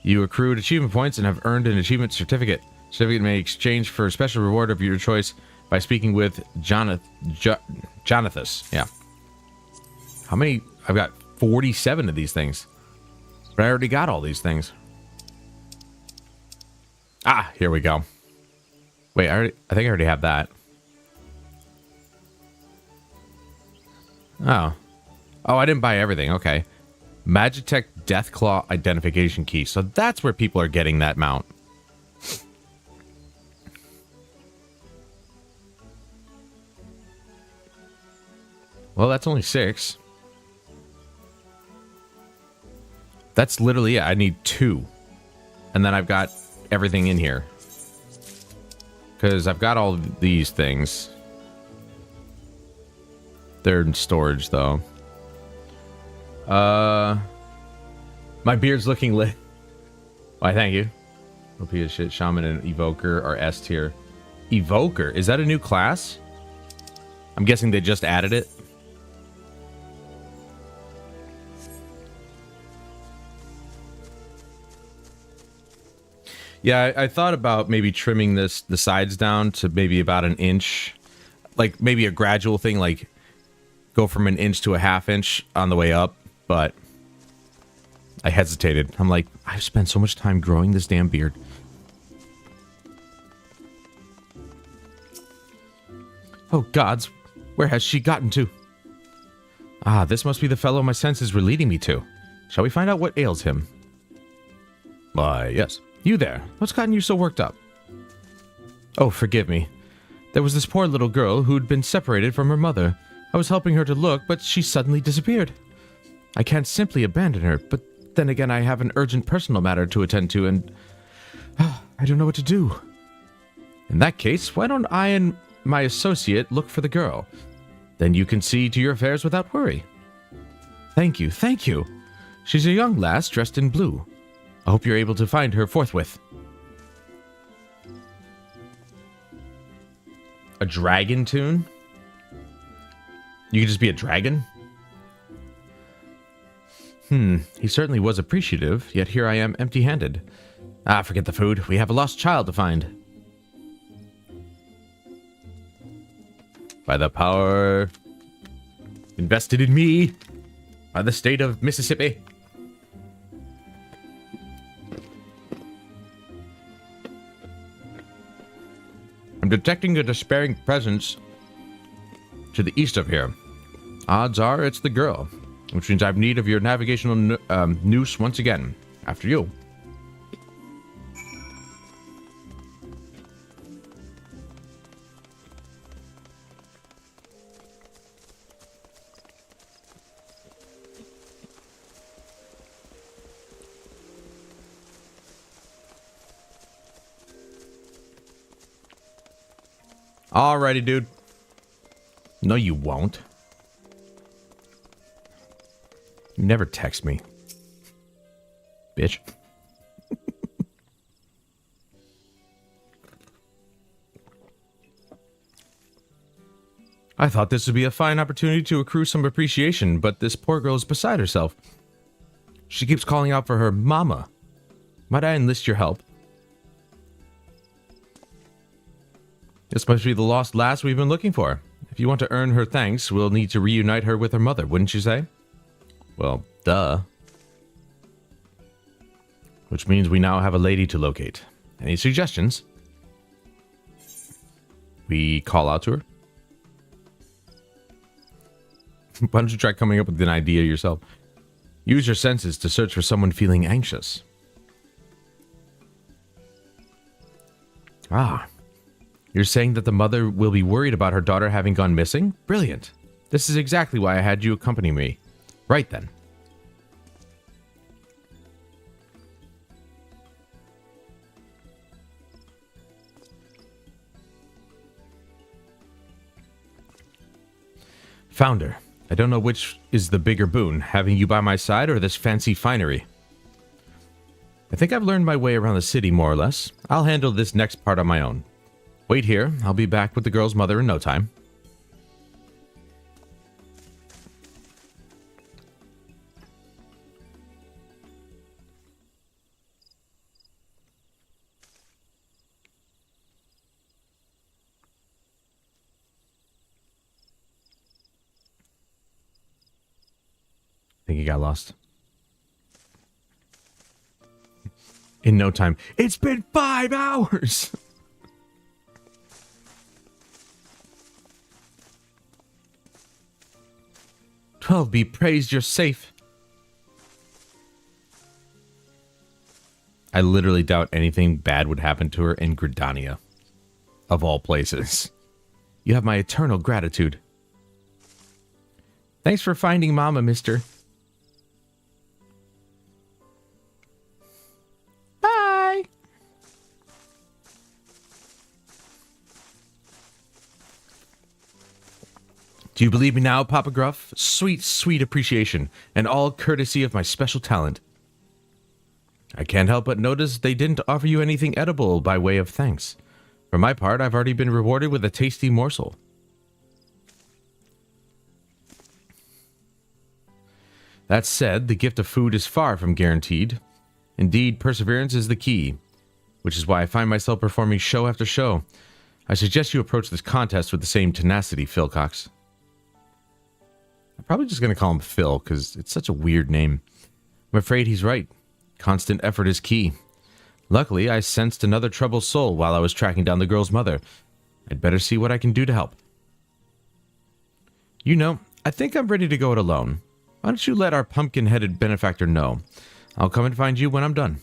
You accrued achievement points and have earned an achievement certificate. Certificate may exchange for a special reward of your choice by speaking with Jonathus. Yeah. How many? I've got 47 of these things. But I already got all these things. Ah, here we go. Wait, I think I already have that. Oh. Oh, I didn't buy everything. Okay. Magitech Deathclaw Identification Key. So that's where people are getting that mount. Well, that's only 6. That's literally it. I need 2. And then I've got everything in here. Because I've got all these things. They're in storage, though. My beard's looking lit. Why, thank you. OP is shit. Shaman and Evoker are S tier. Evoker? Is that a new class? I'm guessing they just added it. Yeah, I thought about maybe trimming the sides down to maybe about an inch. Like, maybe a gradual thing, like go from an inch to a ½ inch on the way up, but I hesitated. I'm like, I've spent so much time growing this damn beard. Oh gods, where has she gotten to? Ah, this must be the fellow my senses were leading me to. Shall we find out what ails him? Why, yes. You there, what's gotten you so worked up? Oh, forgive me. There was this poor little girl who'd been separated from her mother. I was helping her to look, but she suddenly disappeared. I can't simply abandon her, but then again I have an urgent personal matter to attend to, and I don't know what to do. In that case, why don't I and my associate look for the girl? Then you can see to your affairs without worry. Thank you, thank you. She's a young lass dressed in blue. I hope you're able to find her forthwith. A dragon tune? You could just be a dragon? He certainly was appreciative, yet here I am empty-handed. Ah, forget the food. We have a lost child to find. By the power invested in me by the state of Mississippi. I'm detecting a despairing presence to the east of here. Odds are it's the girl, which means I have need of your navigational noose once again. After you. Alrighty, dude. No, you won't. You never text me. Bitch. I thought this would be a fine opportunity to accrue some appreciation, but this poor girl is beside herself. She keeps calling out for her mama. Might I enlist your help? This must be the lost lass we've been looking for. If you want to earn her thanks, we'll need to reunite her with her mother, wouldn't you say? Well, duh. Which means we now have a lady to locate. Any suggestions? We call out to her? Why don't you try coming up with an idea yourself? Use your senses to search for someone feeling anxious. Ah. You're saying that the mother will be worried about her daughter having gone missing? Brilliant. This is exactly why I had you accompany me. Right then. Founder, I don't know which is the bigger boon, having you by my side or this fancy finery. I think I've learned my way around the city more or less. I'll handle this next part on my own. Wait here. I'll be back with the girl's mother in no time. I think he got lost. In no time. It's been 5 hours! 12 be praised, you're safe. I literally doubt anything bad would happen to her in Gridania. Of all places. You have my eternal gratitude. Thanks for finding Mama, mister. Bye! Do you believe me now, Papa Gruff? Sweet, sweet appreciation, and all courtesy of my special talent. I can't help but notice they didn't offer you anything edible by way of thanks. For my part, I've already been rewarded with a tasty morsel. That said, the gift of food is far from guaranteed. Indeed, perseverance is the key, which is why I find myself performing show after show. I suggest you approach this contest with the same tenacity, Phil Cox. I'm probably just going to call him Phil, because it's such a weird name. I'm afraid he's right. Constant effort is key. Luckily, I sensed another troubled soul while I was tracking down the girl's mother. I'd better see what I can do to help. You know, I think I'm ready to go it alone. Why don't you let our pumpkin-headed benefactor know? I'll come and find you when I'm done.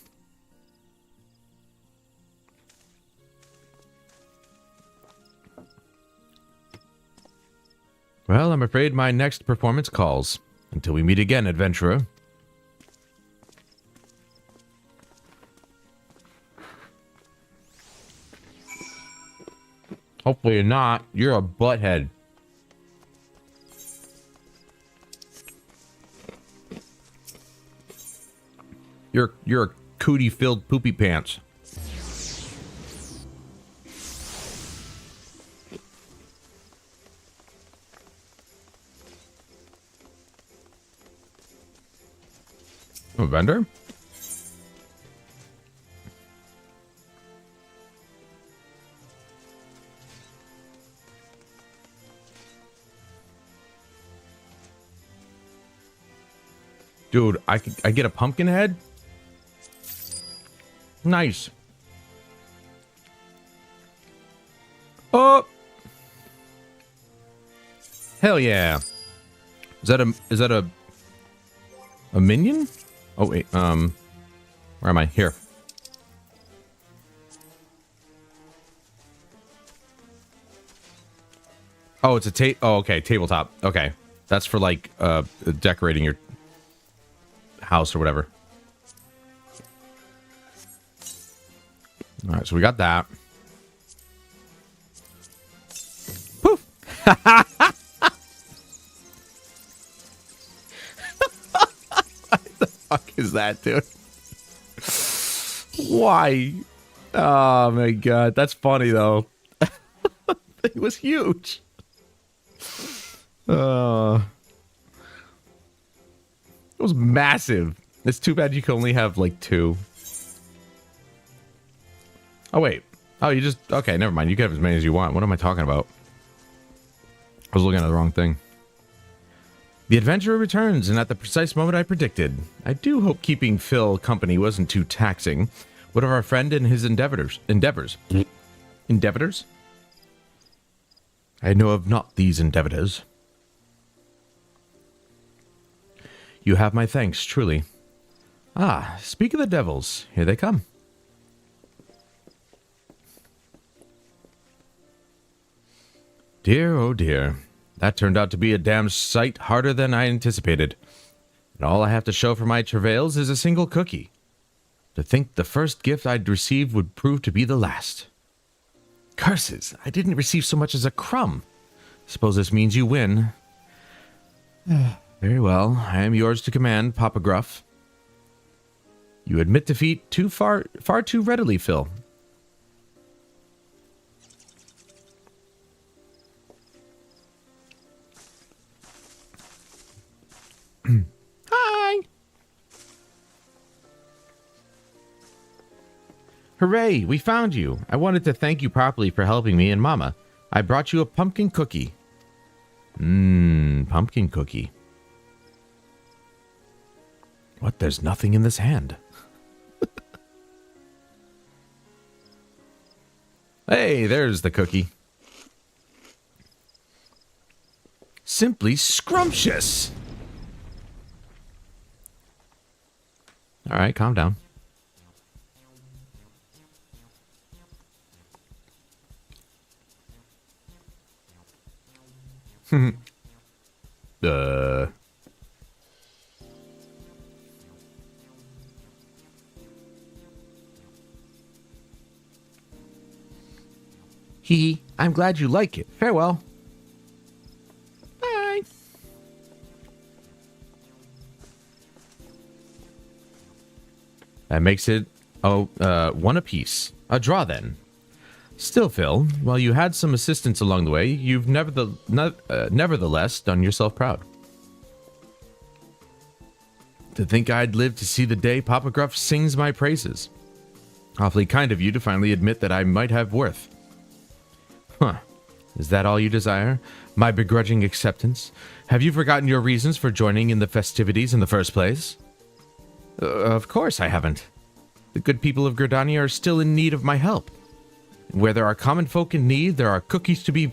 Well, I'm afraid my next performance calls. Until we meet again, adventurer. Hopefully not. You're a butthead. You're a cootie-filled poopy pants. A vendor? Dude, I get a pumpkin head? Nice. Oh! Hell yeah. Is that a minion? Oh wait, where am I? Here. Oh, it's a oh, okay, tabletop. Okay. That's for like decorating your house or whatever. All right, so we got that. Poof. What the fuck is that, dude? Why? Oh my god, that's funny though. It was huge. It was massive. It's too bad you can only have like 2. Oh wait. Oh, you just okay. Never mind. You can have as many as you want. What am I talking about? I was looking at the wrong thing. The adventurer returns, and at the precise moment I predicted. I do hope keeping Phil company wasn't too taxing. What of our friend and his endeavors? Endeavors? I know of not these endeavors. You have my thanks, truly. Ah, speak of the devils. Here they come. Dear, oh dear. That turned out to be a damn sight harder than I anticipated. And all I have to show for my travails is a single cookie. To think the first gift I'd received would prove to be the last. Curses, I didn't receive so much as a crumb. Suppose this means you win. Very well, I am yours to command, Papa Gruff. You admit defeat far too readily, Phil. Hi! Hooray, we found you. I wanted to thank you properly for helping me and Mama. I brought you a pumpkin cookie. Pumpkin cookie. What? There's nothing in this hand. Hey, there's the cookie. Simply scrumptious. All right, calm down. Hee, I'm glad you like it. Farewell. Bye. That makes it, one apiece. A draw then. Still, Phil, while you had some assistance along the way, you've nevertheless done yourself proud. To think I'd live to see the day Papa Gruff sings my praises. Awfully kind of you to finally admit that I might have worth. Huh. Is that all you desire? My begrudging acceptance? Have you forgotten your reasons for joining in the festivities in the first place? Of course I haven't. The good people of Gridania are still in need of my help. Where there are common folk in need, there are cookies to be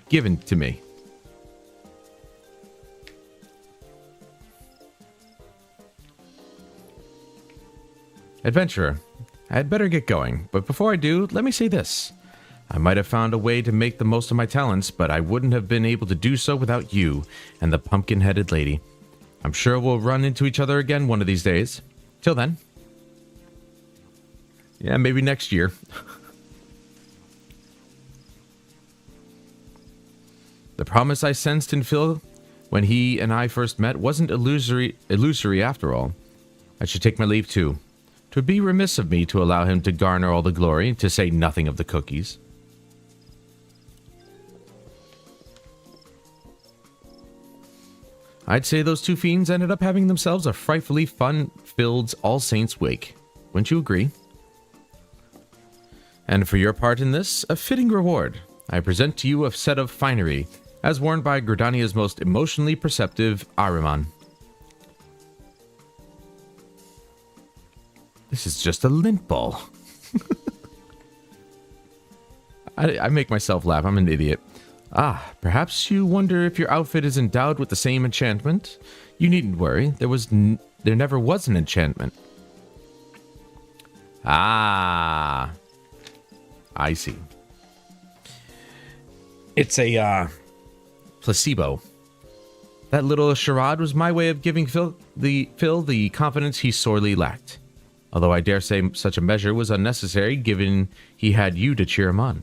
given to me. Adventurer, I had better get going, but before I do, let me say this. I might have found a way to make the most of my talents, but I wouldn't have been able to do so without you and the pumpkin-headed lady. I'm sure we'll run into each other again one of these days. Till then. Yeah, maybe next year. The promise I sensed in Phil when he and I first met wasn't illusory after all. I should take my leave too. 'Twould be remiss of me to allow him to garner all the glory, to say nothing of the cookies. I'd say those two fiends ended up having themselves a frightfully fun-filled All Saints' wake. Wouldn't you agree? And for your part in this, a fitting reward. I present to you a set of finery, as worn by Gridania's most emotionally perceptive Ahriman. This is just a lint ball. I make myself laugh. I'm an idiot. Ah, perhaps you wonder if your outfit is endowed with the same enchantment? You needn't worry. There never was an enchantment. Ah, I see. It's a placebo. That little charade was my way of giving Phil the confidence he sorely lacked. Although I dare say such a measure was unnecessary, given he had you to cheer him on.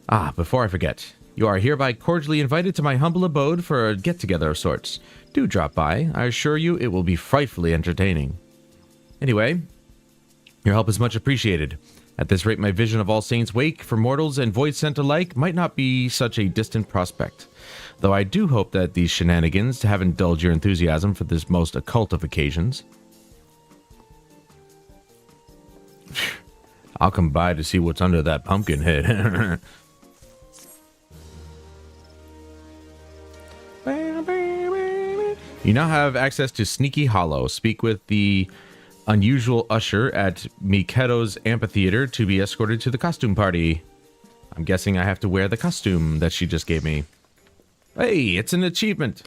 Ah, before I forget, you are hereby cordially invited to my humble abode for a get-together of sorts. Do drop by. I assure you it will be frightfully entertaining. Anyway, your help is much appreciated. At this rate, my vision of All Saints' Wake for mortals and Void Sent alike might not be such a distant prospect. Though I do hope that these shenanigans haven't dulled your enthusiasm for this most occult of occasions. I'll come by to see what's under that pumpkin head. You now have access to Sneaky Hollow. Speak with the unusual usher at Mikedo's amphitheater to be escorted to the costume party. I'm guessing I have to wear the costume that she just gave me. Hey, it's an achievement.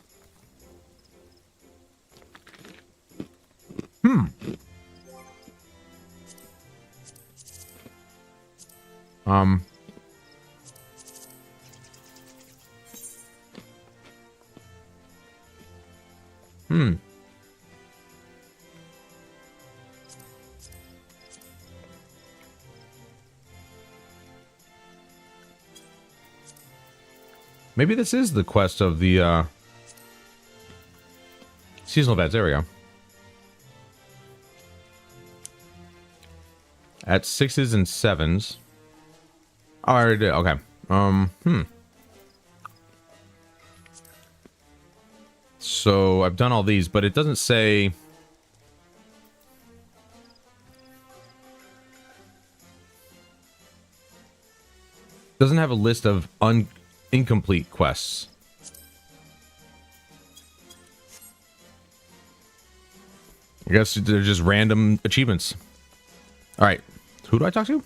Maybe this is the quest of the seasonal events. There we go. at 6s and 7s. Oh, I already did. Okay. So I've done all these, but it doesn't say. Doesn't have a list of incomplete quests. I guess they're just random achievements. All right, who do I talk to?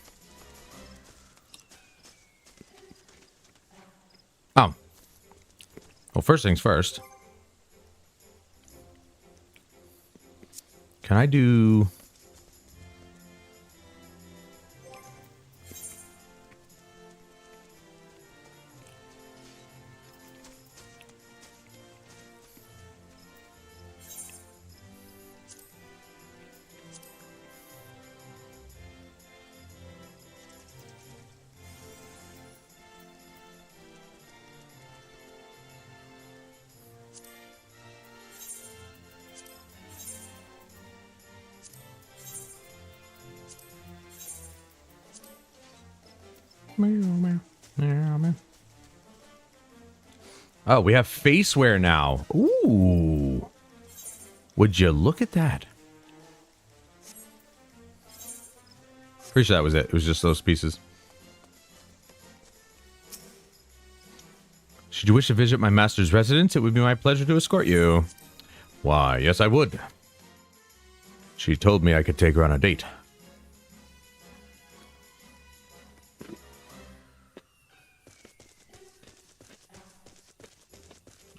Oh. Well, first things first. Can I do... Oh, we have faceware now. Ooh. Would you look at that? Pretty sure that was it. It was just those pieces. Should you wish to visit my master's residence, it would be my pleasure to escort you. Why, yes, I would. She told me I could take her on a date.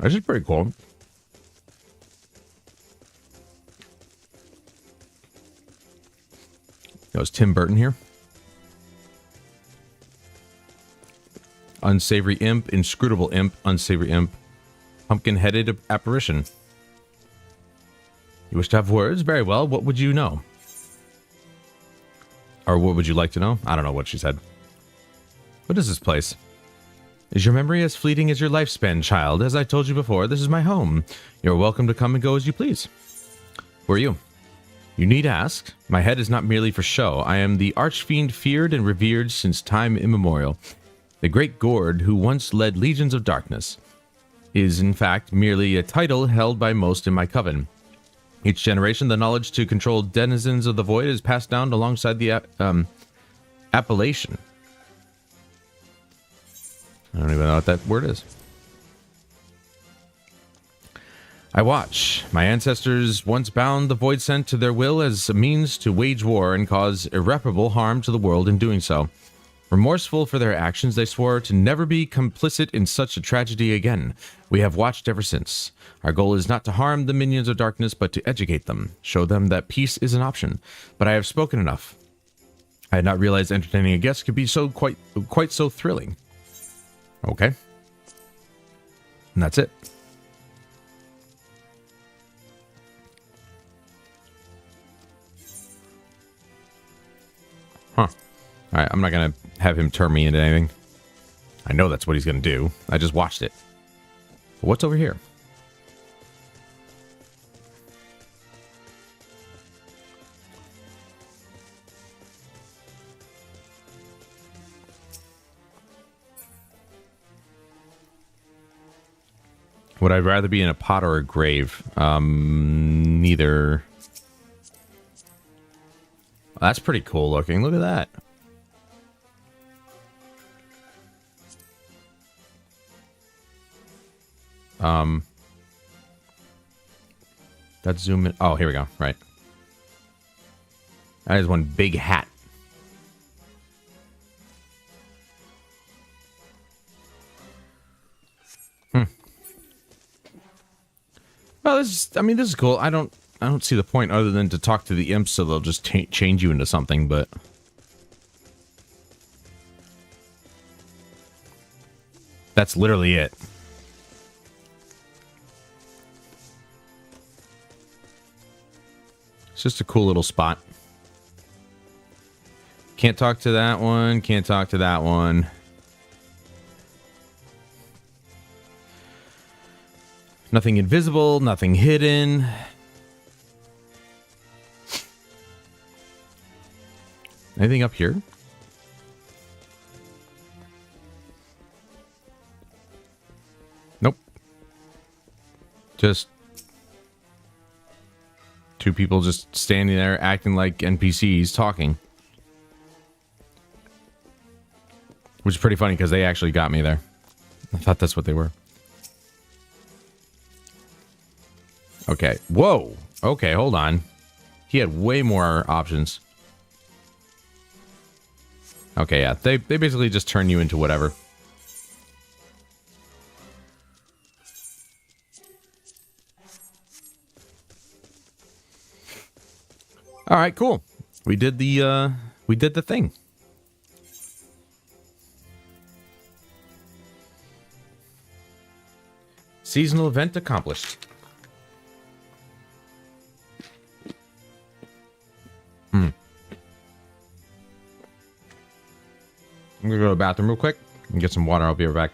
This is pretty cool. That was Tim Burton here. Unsavory imp, inscrutable imp, unsavory imp, pumpkin-headed apparition. You wish to have words? Very well. What would you know? Or what would you like to know? I don't know what she said. What is this place? Is your memory as fleeting as your lifespan, child? As I told you before, this is my home. You're welcome to come and go as you please. Who are you? You need ask. My head is not merely for show. I am the archfiend feared and revered since time immemorial. The great Gord, who once led legions of darkness, is in fact merely a title held by most in my coven. Each generation, the knowledge to control denizens of the void is passed down alongside the appellation. I don't even know what that word is. I watch. My ancestors once bound the void sent to their will as a means to wage war and cause irreparable harm to the world in doing so. Remorseful for their actions, they swore to never be complicit in such a tragedy again. We have watched ever since. Our goal is not to harm the minions of darkness, but to educate them, show them that peace is an option. But I have spoken enough. I had not realized entertaining a guest could be so quite so thrilling. Okay. And that's it. Huh. Alright, I'm not gonna have him turn me into anything. I know that's what he's gonna do. I just watched it. But what's over here? Would I rather be in a pot or a grave? Neither. That's pretty cool looking. Look at that. Let's zoom in. Oh, here we go. Right. That is one big hat. Well, this is cool. I don't see the point other than to talk to the imps so they'll just change you into something, but that's literally it. It's just a cool little spot. Can't talk to that one, can't talk to that one. Nothing invisible, nothing hidden. Anything up here? Nope. Just two people just standing there acting like NPCs talking. Which is pretty funny because they actually got me there. I thought that's what they were. Okay. Whoa. Okay, hold on. He had way more options. Okay, yeah. They basically just turn you into whatever. All right, cool. We did the thing. Seasonal event accomplished. I'm gonna go to the bathroom real quick and get some water. I'll be right back.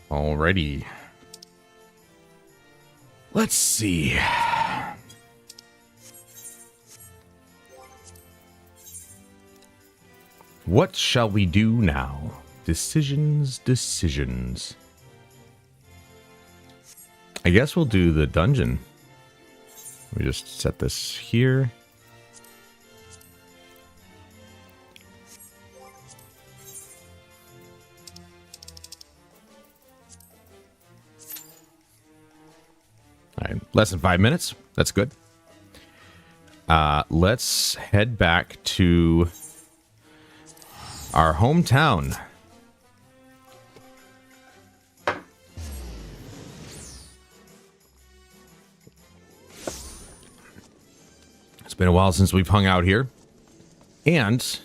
Alrighty. Let's see. What shall we do now? Decisions, decisions. I guess we'll do the dungeon. Let me just set this here. All right, less than 5 minutes. That's good. Let's head back to our hometown. It's been a while since we've hung out here. And it's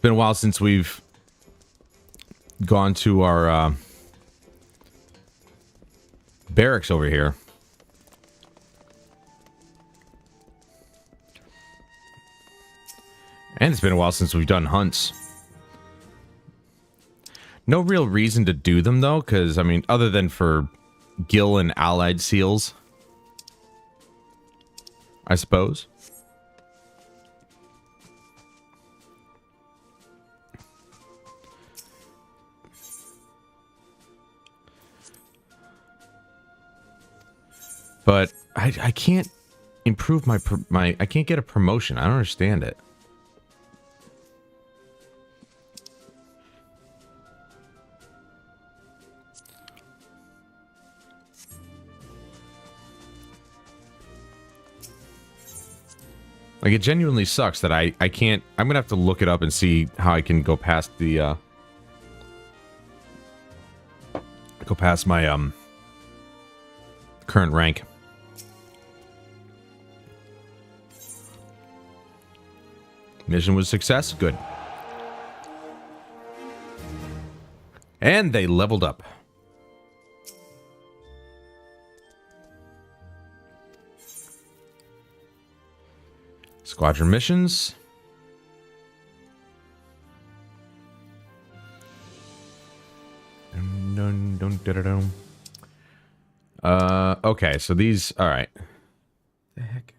been a while since we've gone to our barracks over here. And it's been a while since we've done hunts. No real reason to do them, though, because, I mean, other than for gill and allied seals, I suppose. But I can't improve my I can't get a promotion. I don't understand it. Like, it genuinely sucks that I can't... I'm gonna have to look it up and see how I can go past the, go past my, current rank. Mission was a success? Good. And they leveled up. Squadron missions. Okay, so these, all right. The heck?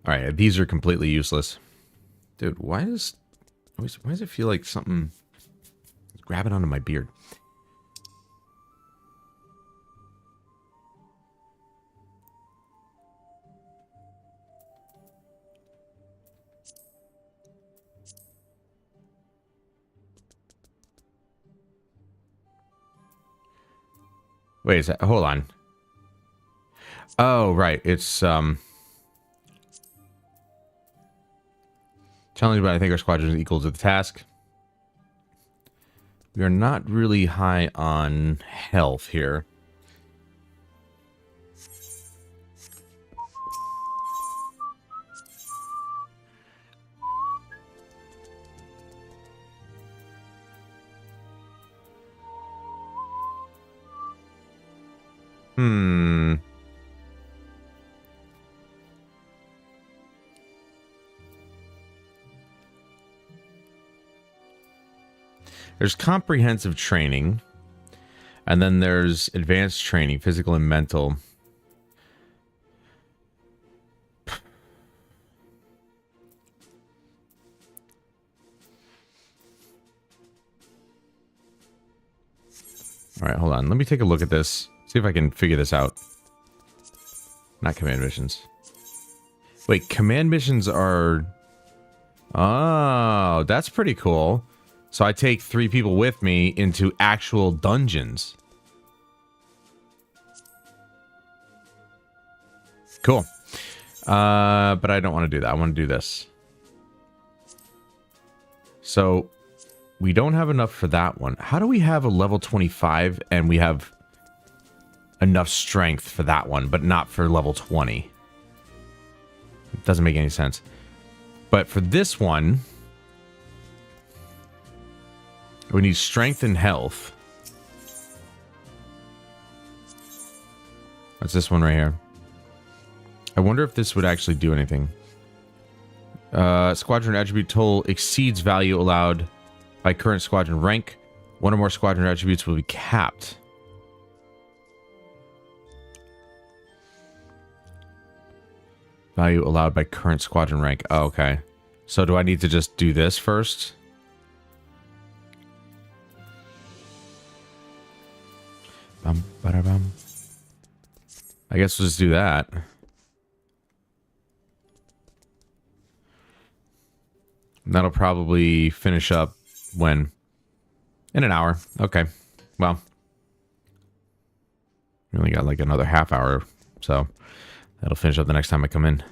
All right, these are completely useless. Dude, why does it feel like something is grabbing onto my beard? Wait, is that, hold on. Oh, right. It's, challenge, but I think our squadron is equal to the task. We are not really high on health here. There's comprehensive training, and then there's advanced training, physical and mental. All right, hold on. Let me take a look at this. See if I can figure this out. Not command missions. Wait, command missions are... Oh, that's pretty cool. So I take 3 people with me into actual dungeons. Cool. But I don't want to do that. I want to do this. So we don't have enough for that one. How do we have a level 25 and we have enough strength for that one, but not for level 20? It doesn't make any sense. But for this one... we need strength and health. That's this one right here. I wonder if this would actually do anything. Squadron attribute total exceeds value allowed by current squadron rank. One or more squadron attributes will be capped. Value allowed by current squadron rank. Oh, okay. So do I need to just do this first? Bum. I guess we'll just do that. That'll probably finish up when? In an hour. Okay. Well. We only got like another half hour, so that'll finish up the next time I come in.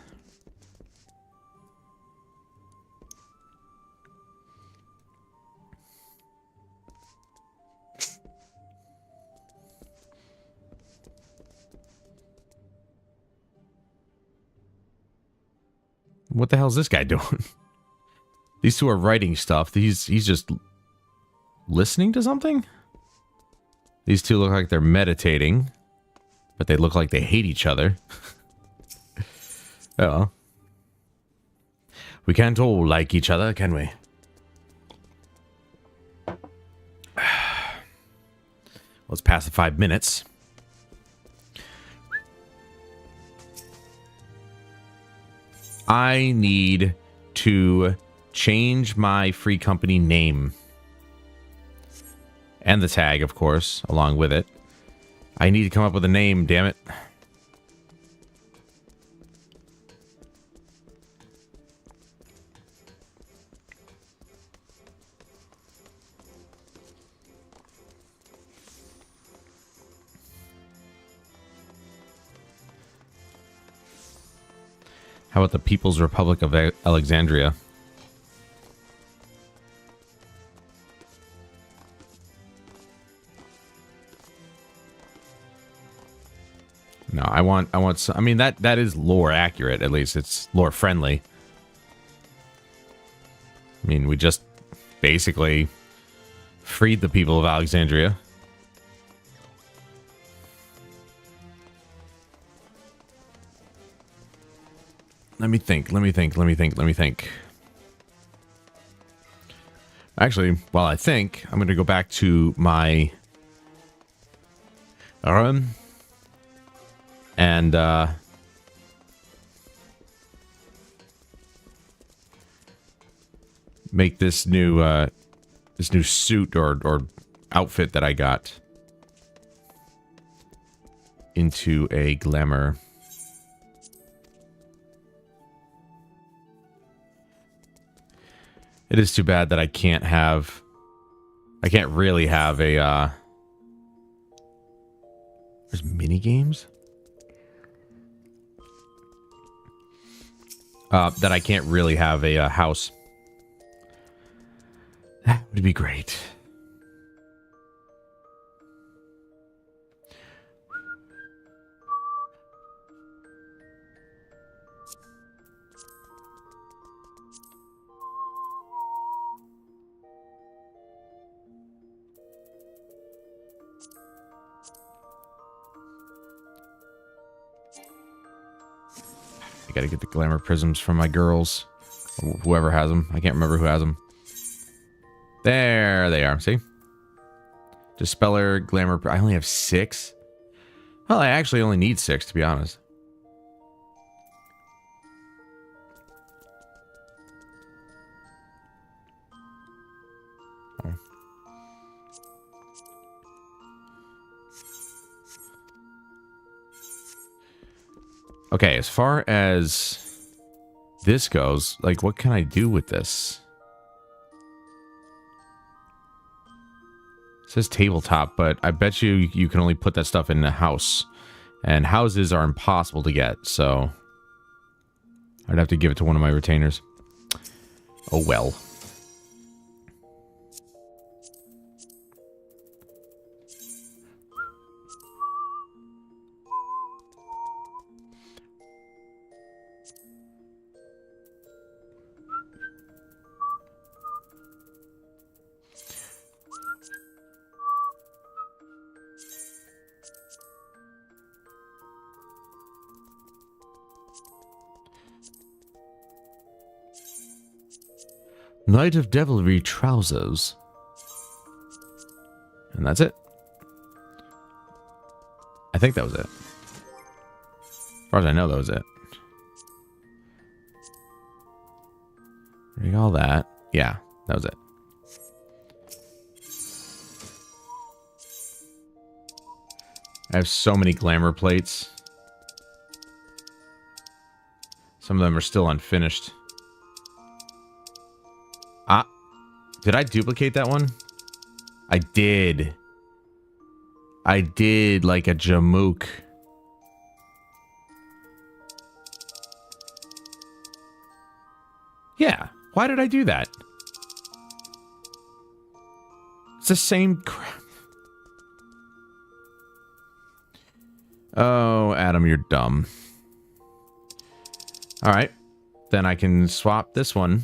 What the hell is this guy doing? These two are writing stuff. He's just listening to something? These two look like they're meditating, but they look like they hate each other. Oh. We can't all like each other, can we? Well, it's past the 5 minutes. I need to change my free company name. And the tag, of course, along with it. I need to come up with a name, damn it. How about the People's Republic of Alexandria? No, I want some, I mean, that is lore accurate, at least. It's lore friendly. I mean, we just basically freed the people of Alexandria. Let me think. Actually, while I think, I'm going to go back to my and make this new suit or outfit that I got into a glamour. It is too bad that I can't really have a, there's mini games? That I can't really have a house. That would be great. I gotta get the glamour prisms from my girls. Or whoever has them. I can't remember who has them. There they are. See? Dispeller, glamour. I only have 6. Well, I actually only need 6, to be honest. Oh. Okay, as far as this goes, like, what can I do with this? It says tabletop, but I bet you can only put that stuff in a house. And houses are impossible to get, so I'd have to give it to one of my retainers. Oh well. Knight of Devilry trousers. And that's it. I think that was it. As far as I know, that was it. Reading all that. Yeah, that was it. I have so many glamour plates. Some of them are still unfinished. Ah, did I duplicate that one? I did. I did, like a jamook. Yeah, why did I do that? It's the same crap. Oh, Adam, you're dumb. Alright, then I can swap this one.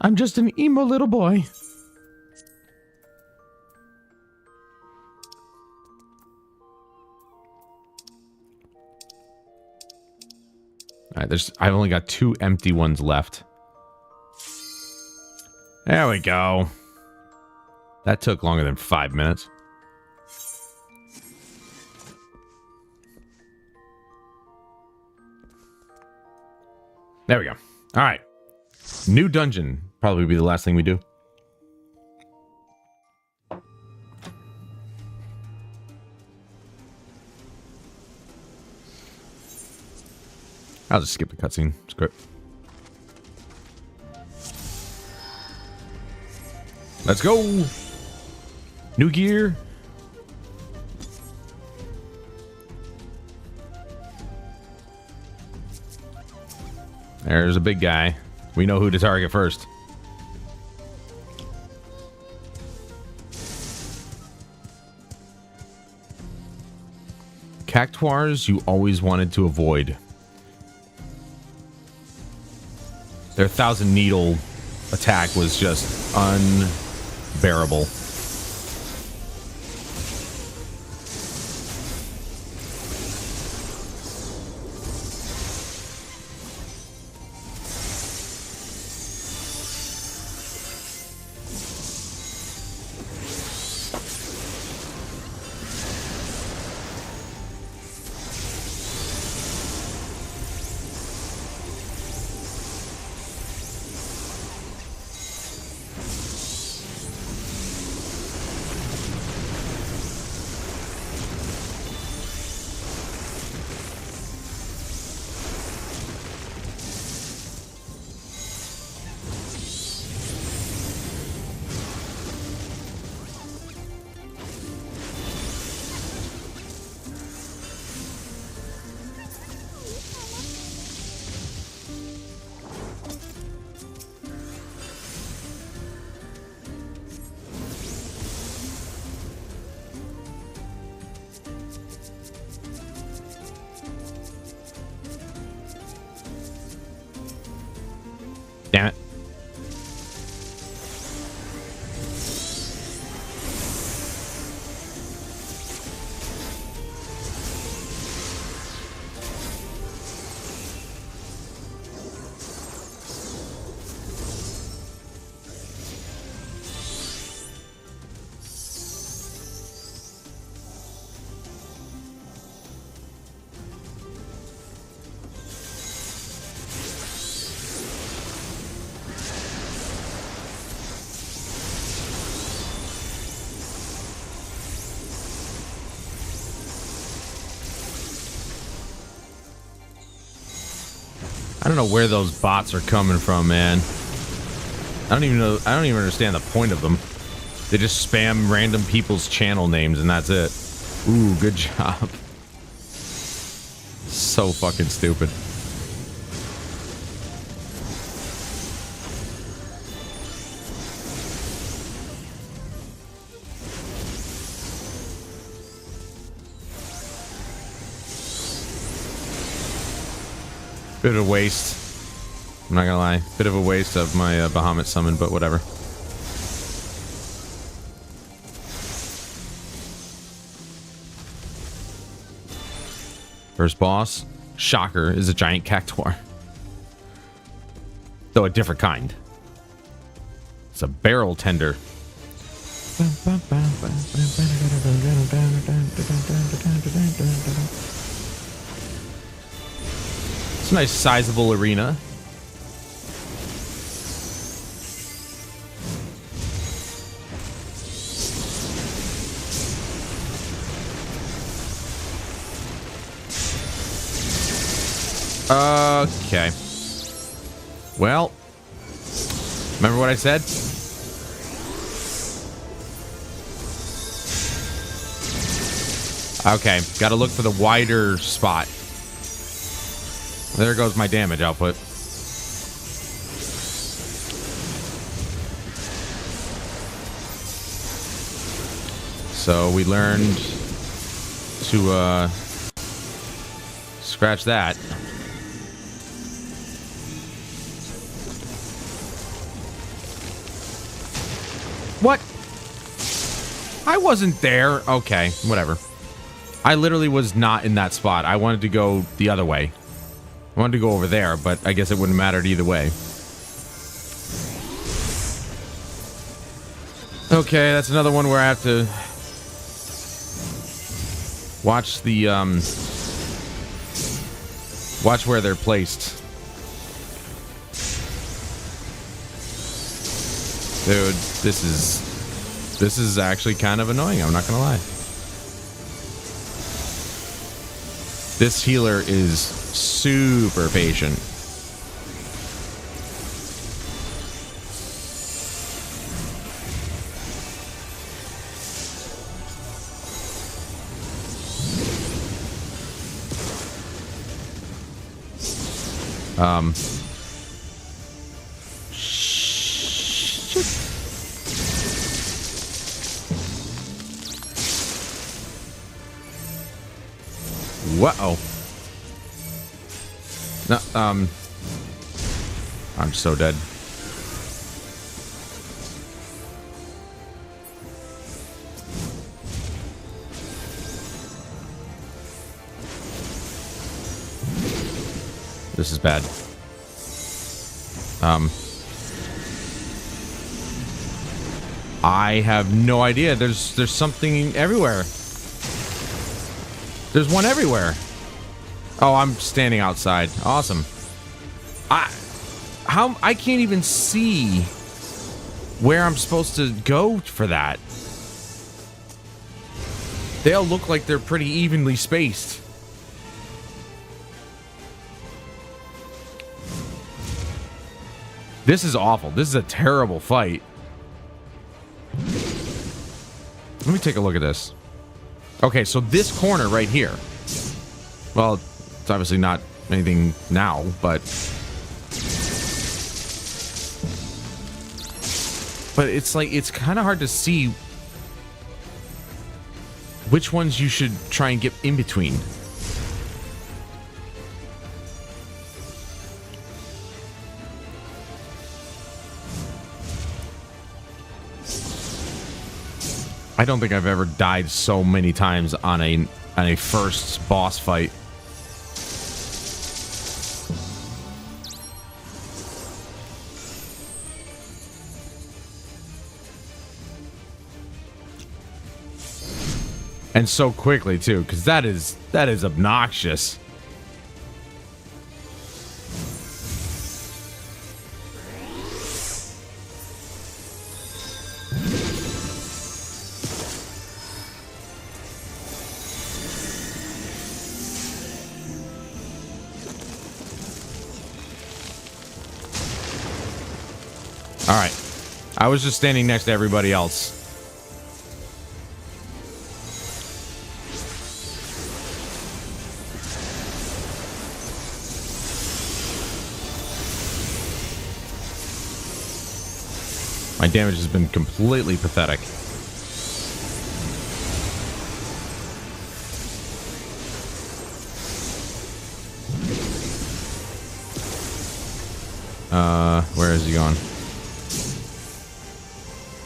I'm just an emo little boy. Alright, I've only got 2 empty ones left. There we go. That took longer than 5 minutes. There we go. Alright. New dungeon. Probably be the last thing we do. I'll just skip the cutscene. Screw it. Let's go! New gear! There's a big guy. We know who to target first. Cactuars you always wanted to avoid. Their 1,000 needle attack was just unbearable. Damn it. I don't know where those bots are coming from, man. I don't even understand the point of them. They just spam random people's channel names and that's it. Ooh, good job. So fucking stupid. Bit of a waste. I'm not gonna lie. Bit of a waste of my Bahamut summon, but whatever. First boss, shocker, is a giant cactuar. Though a different kind. It's a barrel tender. It's a nice sizable arena. Okay. Well, remember what I said? Okay, gotta look for the wider spot. There goes my damage output. So we learned to scratch that. What? I wasn't there. Okay, whatever. I literally was not in that spot. I wanted to go the other way. I wanted to go over there, but I guess it wouldn't have mattered either way. Okay, that's another one where I have to watch the watch where they're placed. Dude, this is actually kind of annoying, I'm not gonna lie. This healer is super patient. Shit. Whoa. No, I'm so dead. This is bad. I have no idea. There's something everywhere. There's one everywhere. Oh, I'm standing outside. Awesome. I can't even see where I'm supposed to go for that. They all look like they're pretty evenly spaced. This is awful. This is a terrible fight. Let me take a look at this. Okay, so this corner right here. Well, it's obviously not anything now, but it's like, it's kind of hard to see which ones you should try and get in between. I don't think I've ever died so many times on a first boss fight. And so quickly too, because that is obnoxious. All right, I was just standing next to everybody else. My damage has been completely pathetic. Where is he going?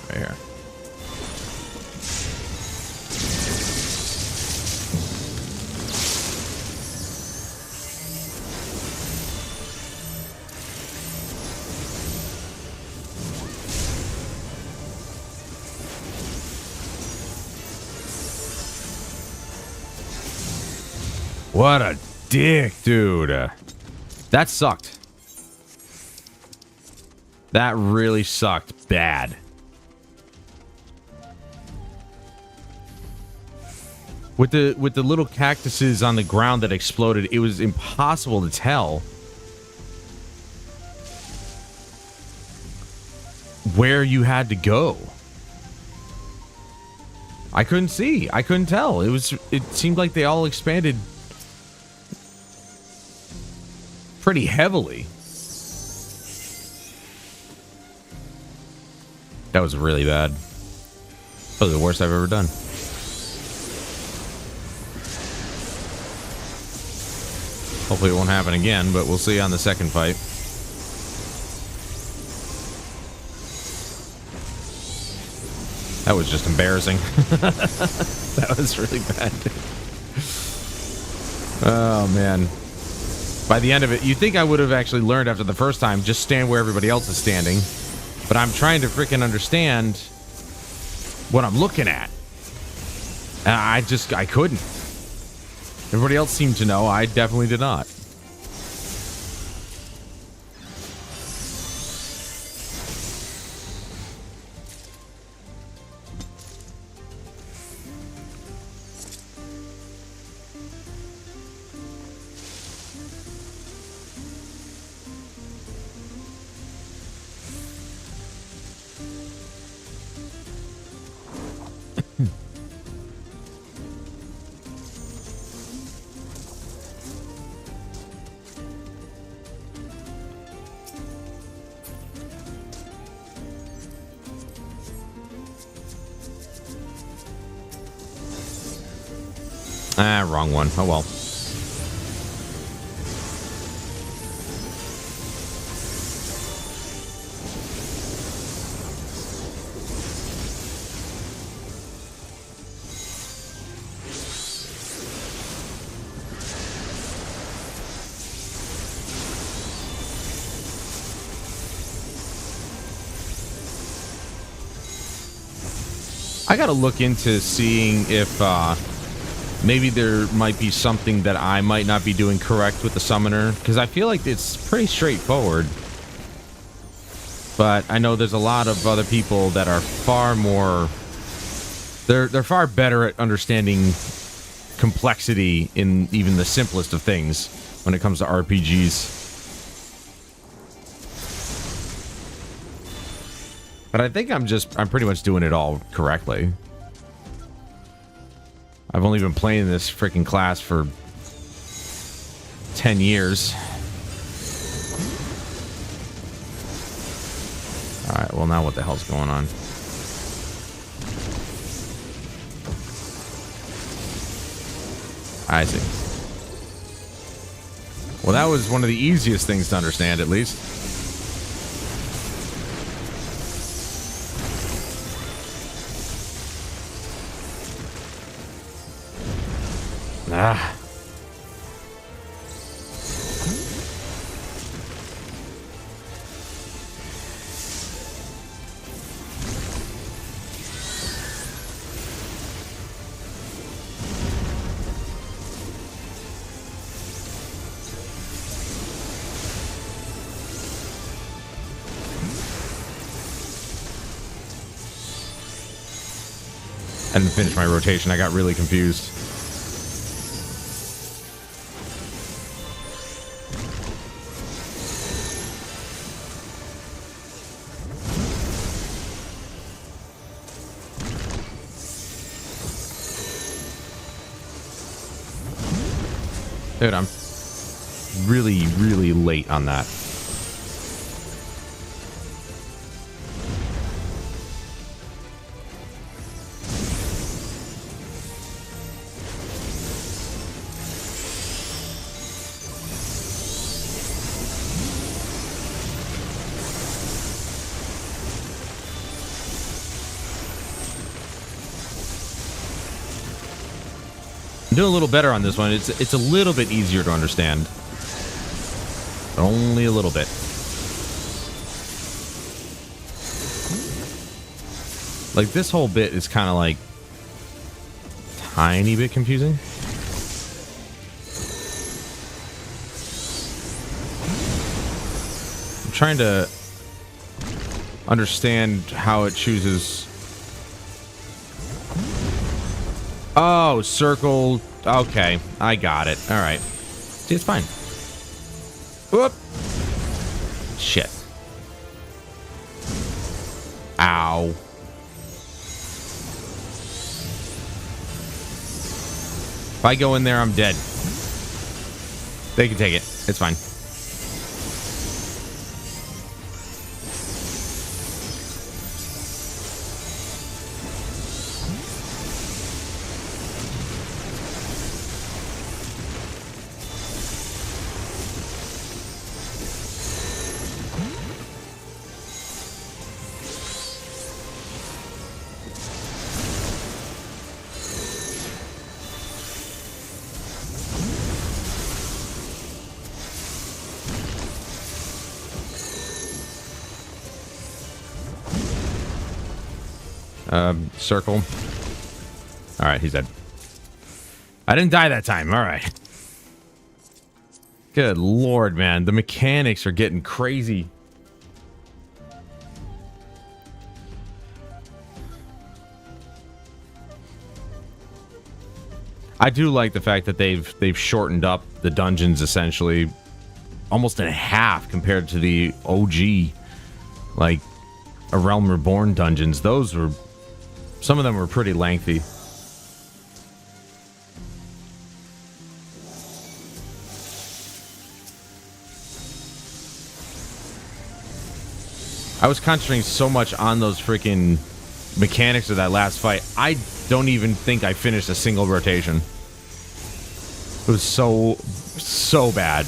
Right here. What a dick, dude. That sucked. That really sucked bad. With the little cactuses on the ground that exploded, it was impossible to tell where you had to go. I couldn't see. I couldn't tell. It seemed like they all expanded pretty heavily. That was really bad. Probably the worst I've ever done. Hopefully it won't happen again, but we'll see on the second fight. That was just embarrassing. That was really bad. Oh, man. By the end of it, you'd think I would have actually learned after the first time, just stand where everybody else is standing. But I'm trying to freaking understand what I'm looking at. And I couldn't. Everybody else seemed to know. I definitely did not. Ah, wrong one. Oh well. I gotta look into seeing if maybe there might be something that I might not be doing correct with the summoner, because I feel like it's pretty straightforward. But I know there's a lot of other people that are far more... They're far better at understanding complexity in even the simplest of things when it comes to RPGs. But I think I'm pretty much doing it all correctly. I've only been playing this freaking class for 10 years. Alright, well now what the hell's going on? I see. Well, that was one of the easiest things to understand, at least. Ah. I didn't finish my rotation. I got really confused. Dude, I'm really, really late on that. I'm doing a little better on this one. It's a little bit easier to understand. But only a little bit. Like, this whole bit is kind of like tiny bit confusing. trying to understand how it chooses. Oh, circle. Okay, I got it. All right. See, it's fine. Whoop. Shit. Ow. If I go in there, I'm dead. They can take it. It's fine. Circle. All right, he's dead. I didn't die that time. All right. Good lord, man. The mechanics are getting crazy. I do like the fact that they've shortened up the dungeons essentially almost in half compared to the OG, like, A Realm Reborn dungeons. Those were, some of them were pretty lengthy. I was concentrating so much on those freaking mechanics of that last fight. I don't even think I finished a single rotation. It was so bad.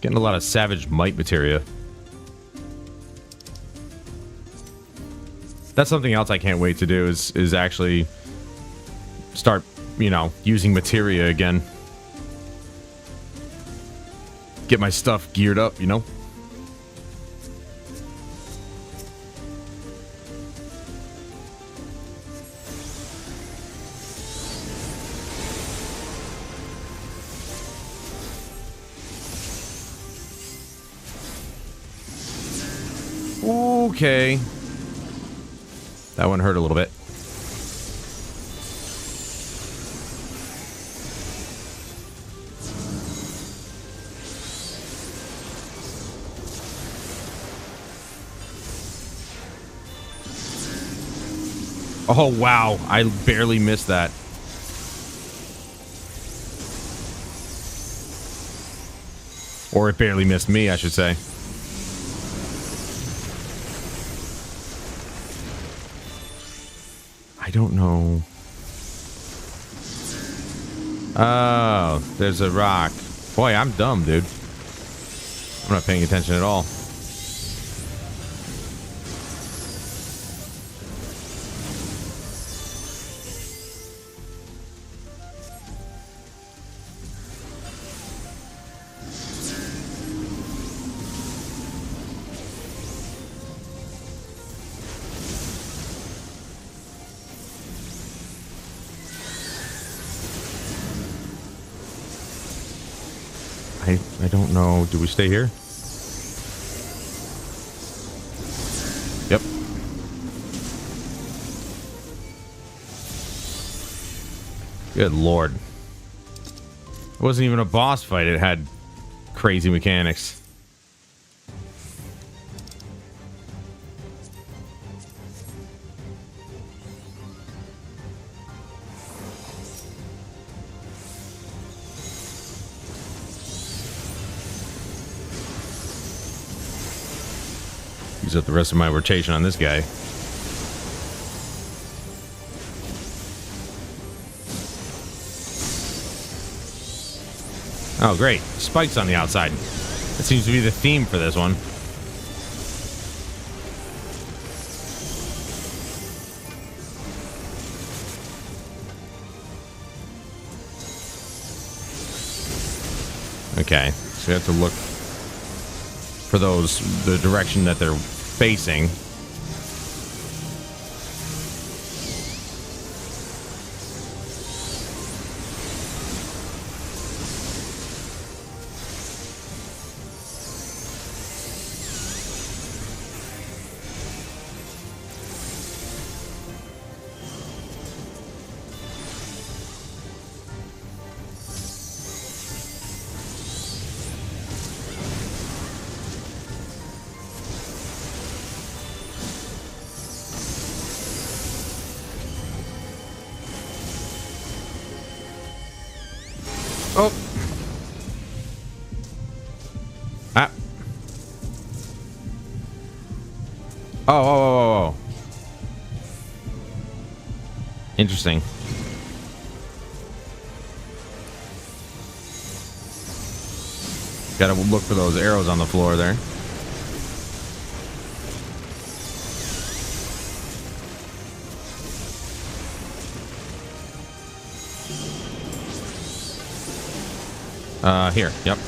Getting a lot of Savage Might materia. That's something else I can't wait to do is actually start, you know, using materia again. Get my stuff geared up, you know? Okay. That one hurt a little bit. Oh, wow. I barely missed that. Or it barely missed me, I should say. I don't know. Oh, there's a rock. Boy, I'm dumb, dude. I'm not paying attention at all. I don't know. Do we stay here? Yep. Good lord. It wasn't even a boss fight. It had crazy mechanics. Use up the rest of my rotation on this guy. Oh, great. Spikes on the outside. That seems to be the theme for this one. Okay, so we have to look for those, the direction that they're facing. Oh. Ah. Oh. Interesting. Gotta look for those arrows on the floor there. Here. Yep.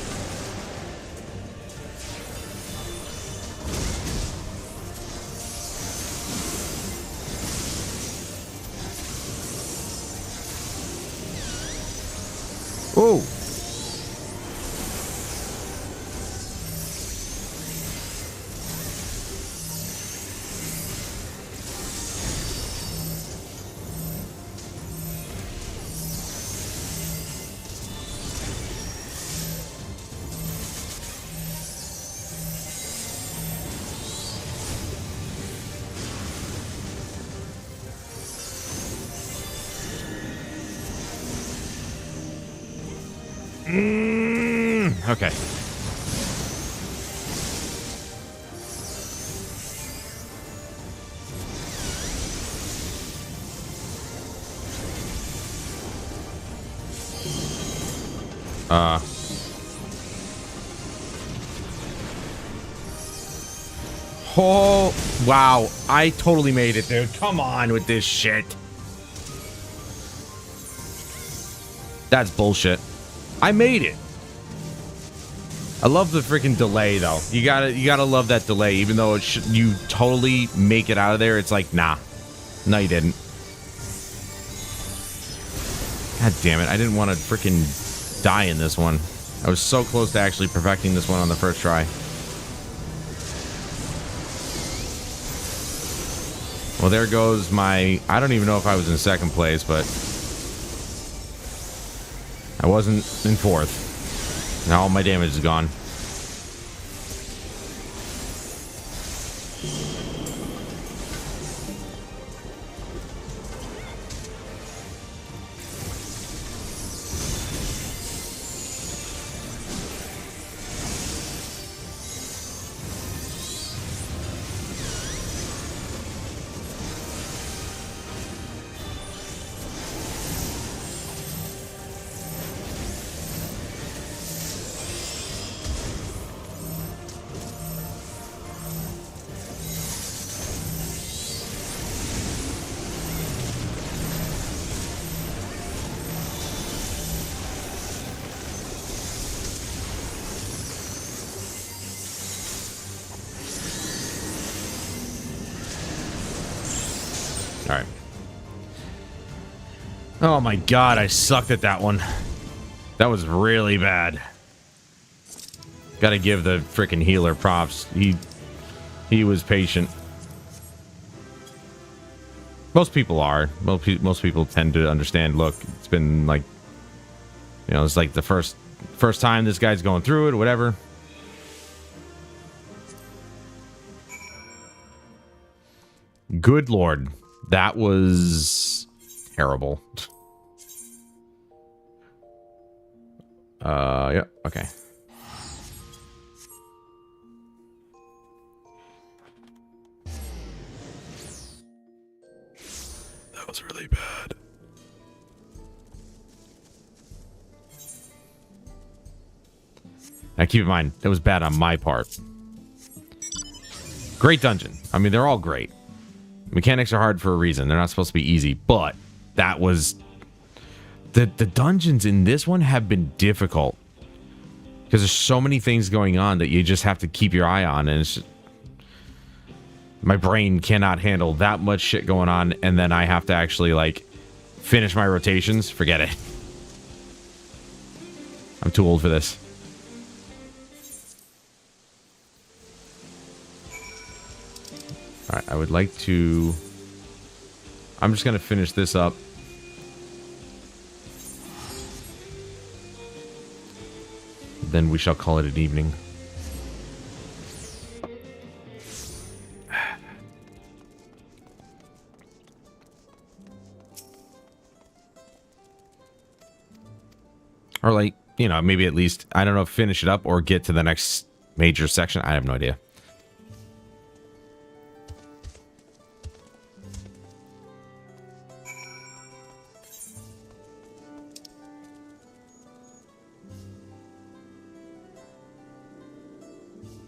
Oh. Okay. Oh, wow. I totally made it, dude. Come on with this shit. That's bullshit. I made it. I love the freaking delay, though. You gotta love that delay, even though you totally make it out of there. It's like, nah. No, you didn't. God damn it. I didn't want to freaking die in this one. I was so close to actually perfecting this one on the first try. Well, there goes my... I don't even know if I was in second place, but... I wasn't in fourth. Now all my damage is gone. All right. Oh my god, I sucked at that one. That was really bad. Gotta give the freaking healer props. He was patient. Most people are. Most people tend to understand. Look, it's been like, you know, it's like the first time this guy's going through it or whatever. Good lord. That was terrible. Yeah, okay. Now, keep in mind, that was bad on my part. Great dungeon. I mean, they're all great. Mechanics are hard for a reason. They're not supposed to be easy, but that was... The dungeons in this one have been difficult. Because there's so many things going on that you just have to keep your eye on, and it's just, my brain cannot handle that much shit going on, and then I have to actually, like, finish my rotations. Forget it. I'm too old for this. Alright, I would like to... I'm just going to finish this up. Then we shall call it an evening. Or like, you know, maybe at least, I don't know, finish it up or get to the next major section. I have no idea.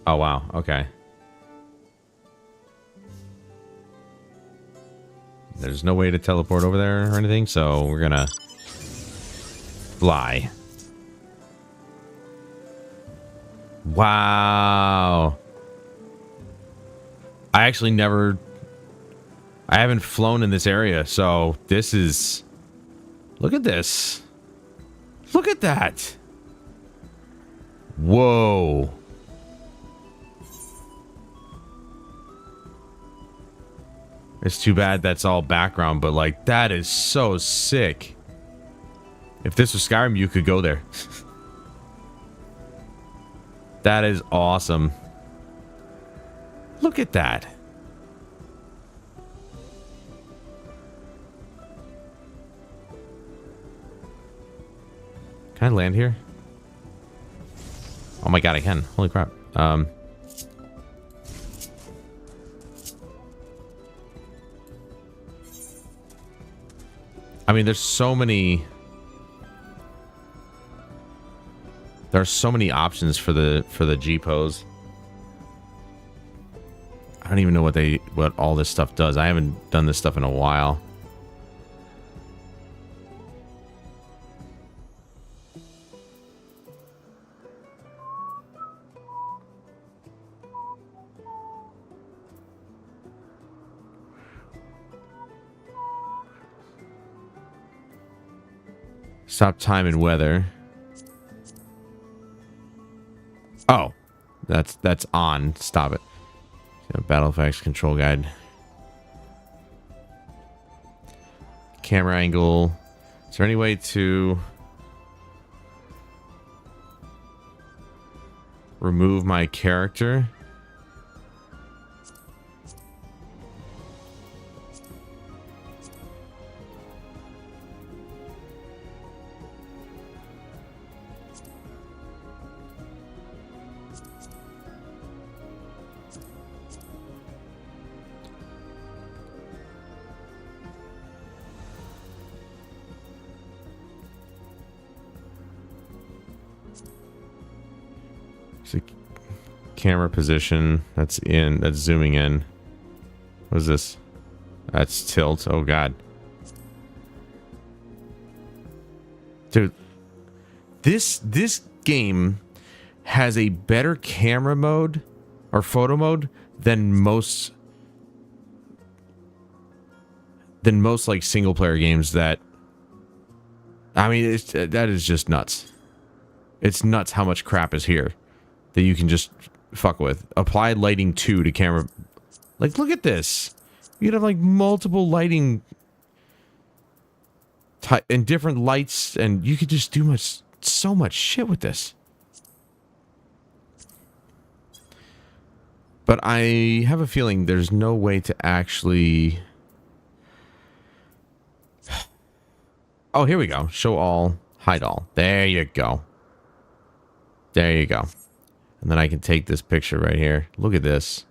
Oh, wow. Okay. There's no way to teleport over there or anything, so we're gonna fly. Wow. I actually never... I haven't flown in this area, so this is... Look at this. Look at that. Whoa. It's too bad that's all background, but like, that is so sick. If this was Skyrim, you could go there. That is awesome. Look at that. Can I land here? Oh my god, I can. Holy crap. I mean, there's so many... There are so many options for the G pose. I don't even know what all this stuff does. I haven't done this stuff in a while. Stop time and weather. Oh, that's on. Stop it. Battle effects, control guide. Camera angle. Is there any way to remove my character? Camera position. That's zooming in. What is this? That's tilt. Oh god. Dude, this game has a better camera mode or photo mode than most like single player games that, I mean, that is just nuts. It's nuts how much crap is here that you can just fuck with. Applied lighting 2 to camera. Like, look at this. You could have like multiple lighting and different lights, and you could just do so much shit with this. But I have a feeling there's no way to actually... Oh, here we go. Show all, hide all. There you go. There you go. And then I can take this picture right here. Look at this.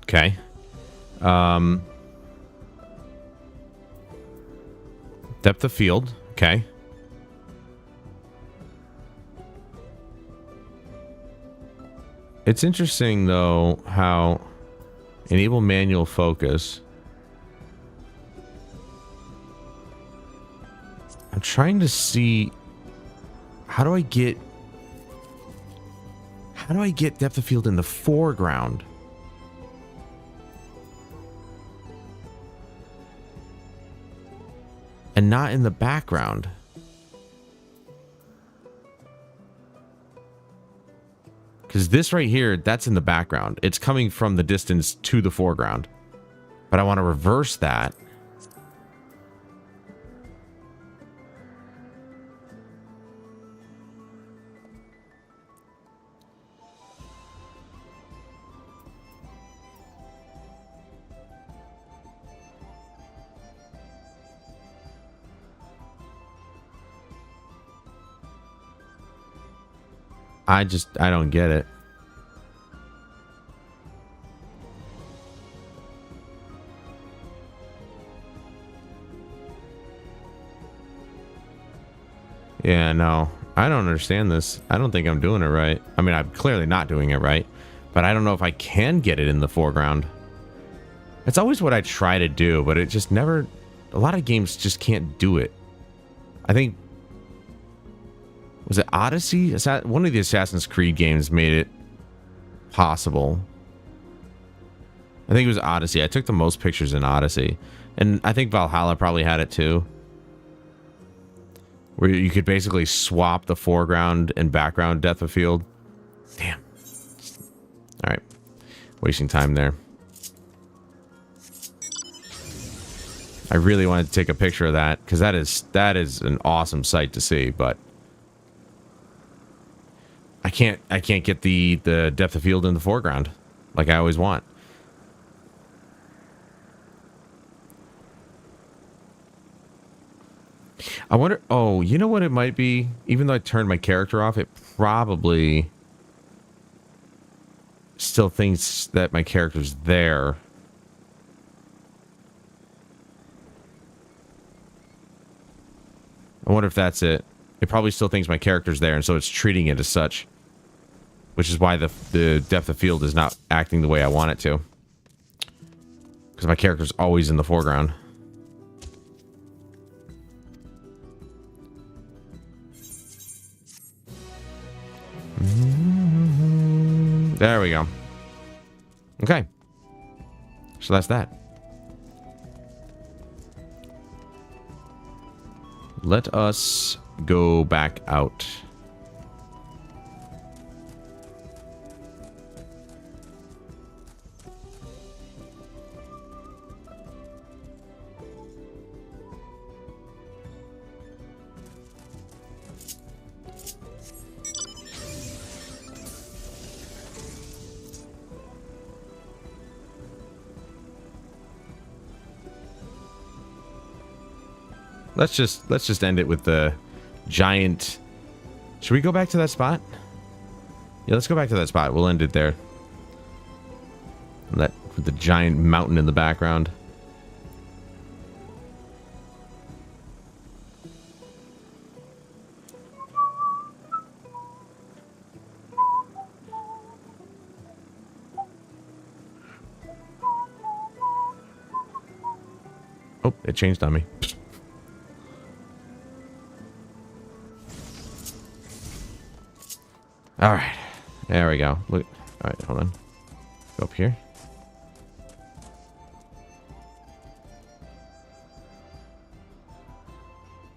Okay. Depth of field. Okay. It's interesting, though, how enable manual focus. I'm trying to see how do I get depth of field in the foreground? And not in the background. Because this right here, that's in the background. It's coming from the distance to the foreground. But I want to reverse that. I don't get it. Yeah, no. I don't understand this. I don't think I'm doing it right. I mean, I'm clearly not doing it right, but I don't know if I can get it in the foreground. It's always what I try to do, but it just never... A lot of games just can't do it. I think... Was it Odyssey? One of the Assassin's Creed games made it possible. I think it was Odyssey. I took the most pictures in Odyssey. And I think Valhalla probably had it too. Where you could basically swap the foreground and background depth of field. Damn. Alright. Wasting time there. I really wanted to take a picture of that, because that is an awesome sight to see, but I can't get the depth of field in the foreground like I always want. I wonder, oh, you know what it might be? Even though I turned my character off, it probably still thinks that my character's there. I wonder if that's it. It probably still thinks my character's there, and so it's treating it as such. Which is why the depth of field is not acting the way I want it to. Because my character's always in the foreground. There we go. Okay. So that's that. Let us go back out. Let's just end it with the giant. Should we go back to that spot? Yeah, let's go back to that spot. We'll end it there. That with the giant mountain in the background. Oh, it changed on me. All right, there we go. Look, all right, hold on. Go up here.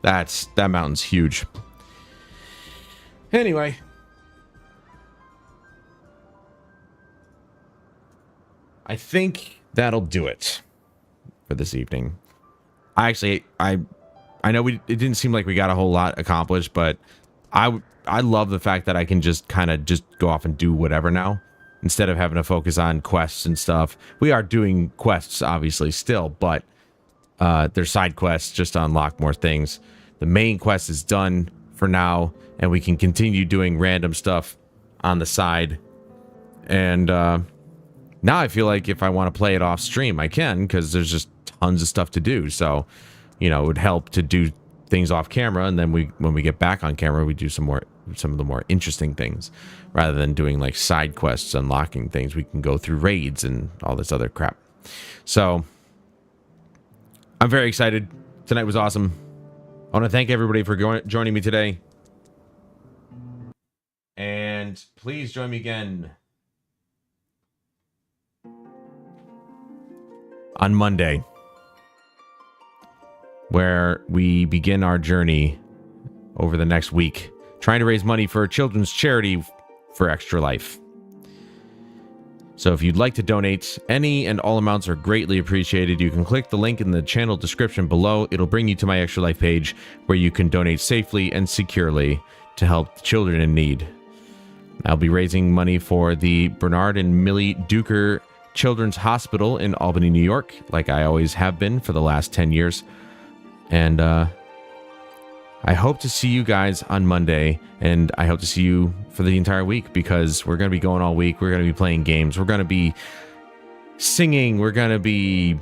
That mountain's huge. Anyway, I think that'll do it for this evening. I know it didn't seem like we got a whole lot accomplished, but I love the fact that I can just kind of just go off and do whatever now, instead of having to focus on quests and stuff. We are doing quests, obviously, still, but there's side quests just to unlock more things. The main quest is done for now, and we can continue doing random stuff on the side. And now I feel like if I want to play it off stream, I can, because there's just tons of stuff to do. So, you know, it would help to do things off camera, and then when we get back on camera, we do some of the more interesting things, rather than doing like side quests, unlocking things. We can go through raids and all this other crap. So I'm very excited. Tonight was awesome. I want to thank everybody for joining me today. And please join me again on Monday, where we begin our journey over the next week, trying to raise money for a children's charity for Extra Life. So if you'd like to donate, any and all amounts are greatly appreciated. You can click the link in the channel description below. It'll bring you to my Extra Life page, where you can donate safely and securely to help children in need. I'll be raising money for the Bernard and Millie Duker Children's Hospital in Albany, New York, like I always have been for the last 10 years. And I hope to see you guys on Monday, and I hope to see you for the entire week, because we're going to be going all week. We're going to be playing games. We're going to be singing. We're going to be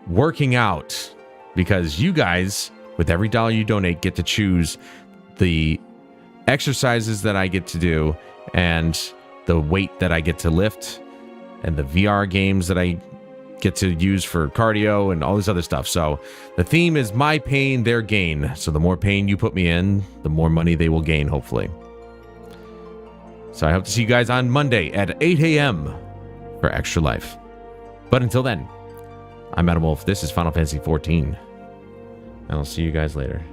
working out, because you guys, with every dollar you donate, get to choose the exercises that I get to do, and the weight that I get to lift, and the VR games that I get to use for cardio and all this other stuff. So the theme is my pain, their gain. So the more pain you put me in, the more money they will gain, hopefully. So I hope to see you guys on Monday at 8 a.m. for Extra Life. But until then, I'm Adam Wolf. This is Final Fantasy XIV. And I'll see you guys later.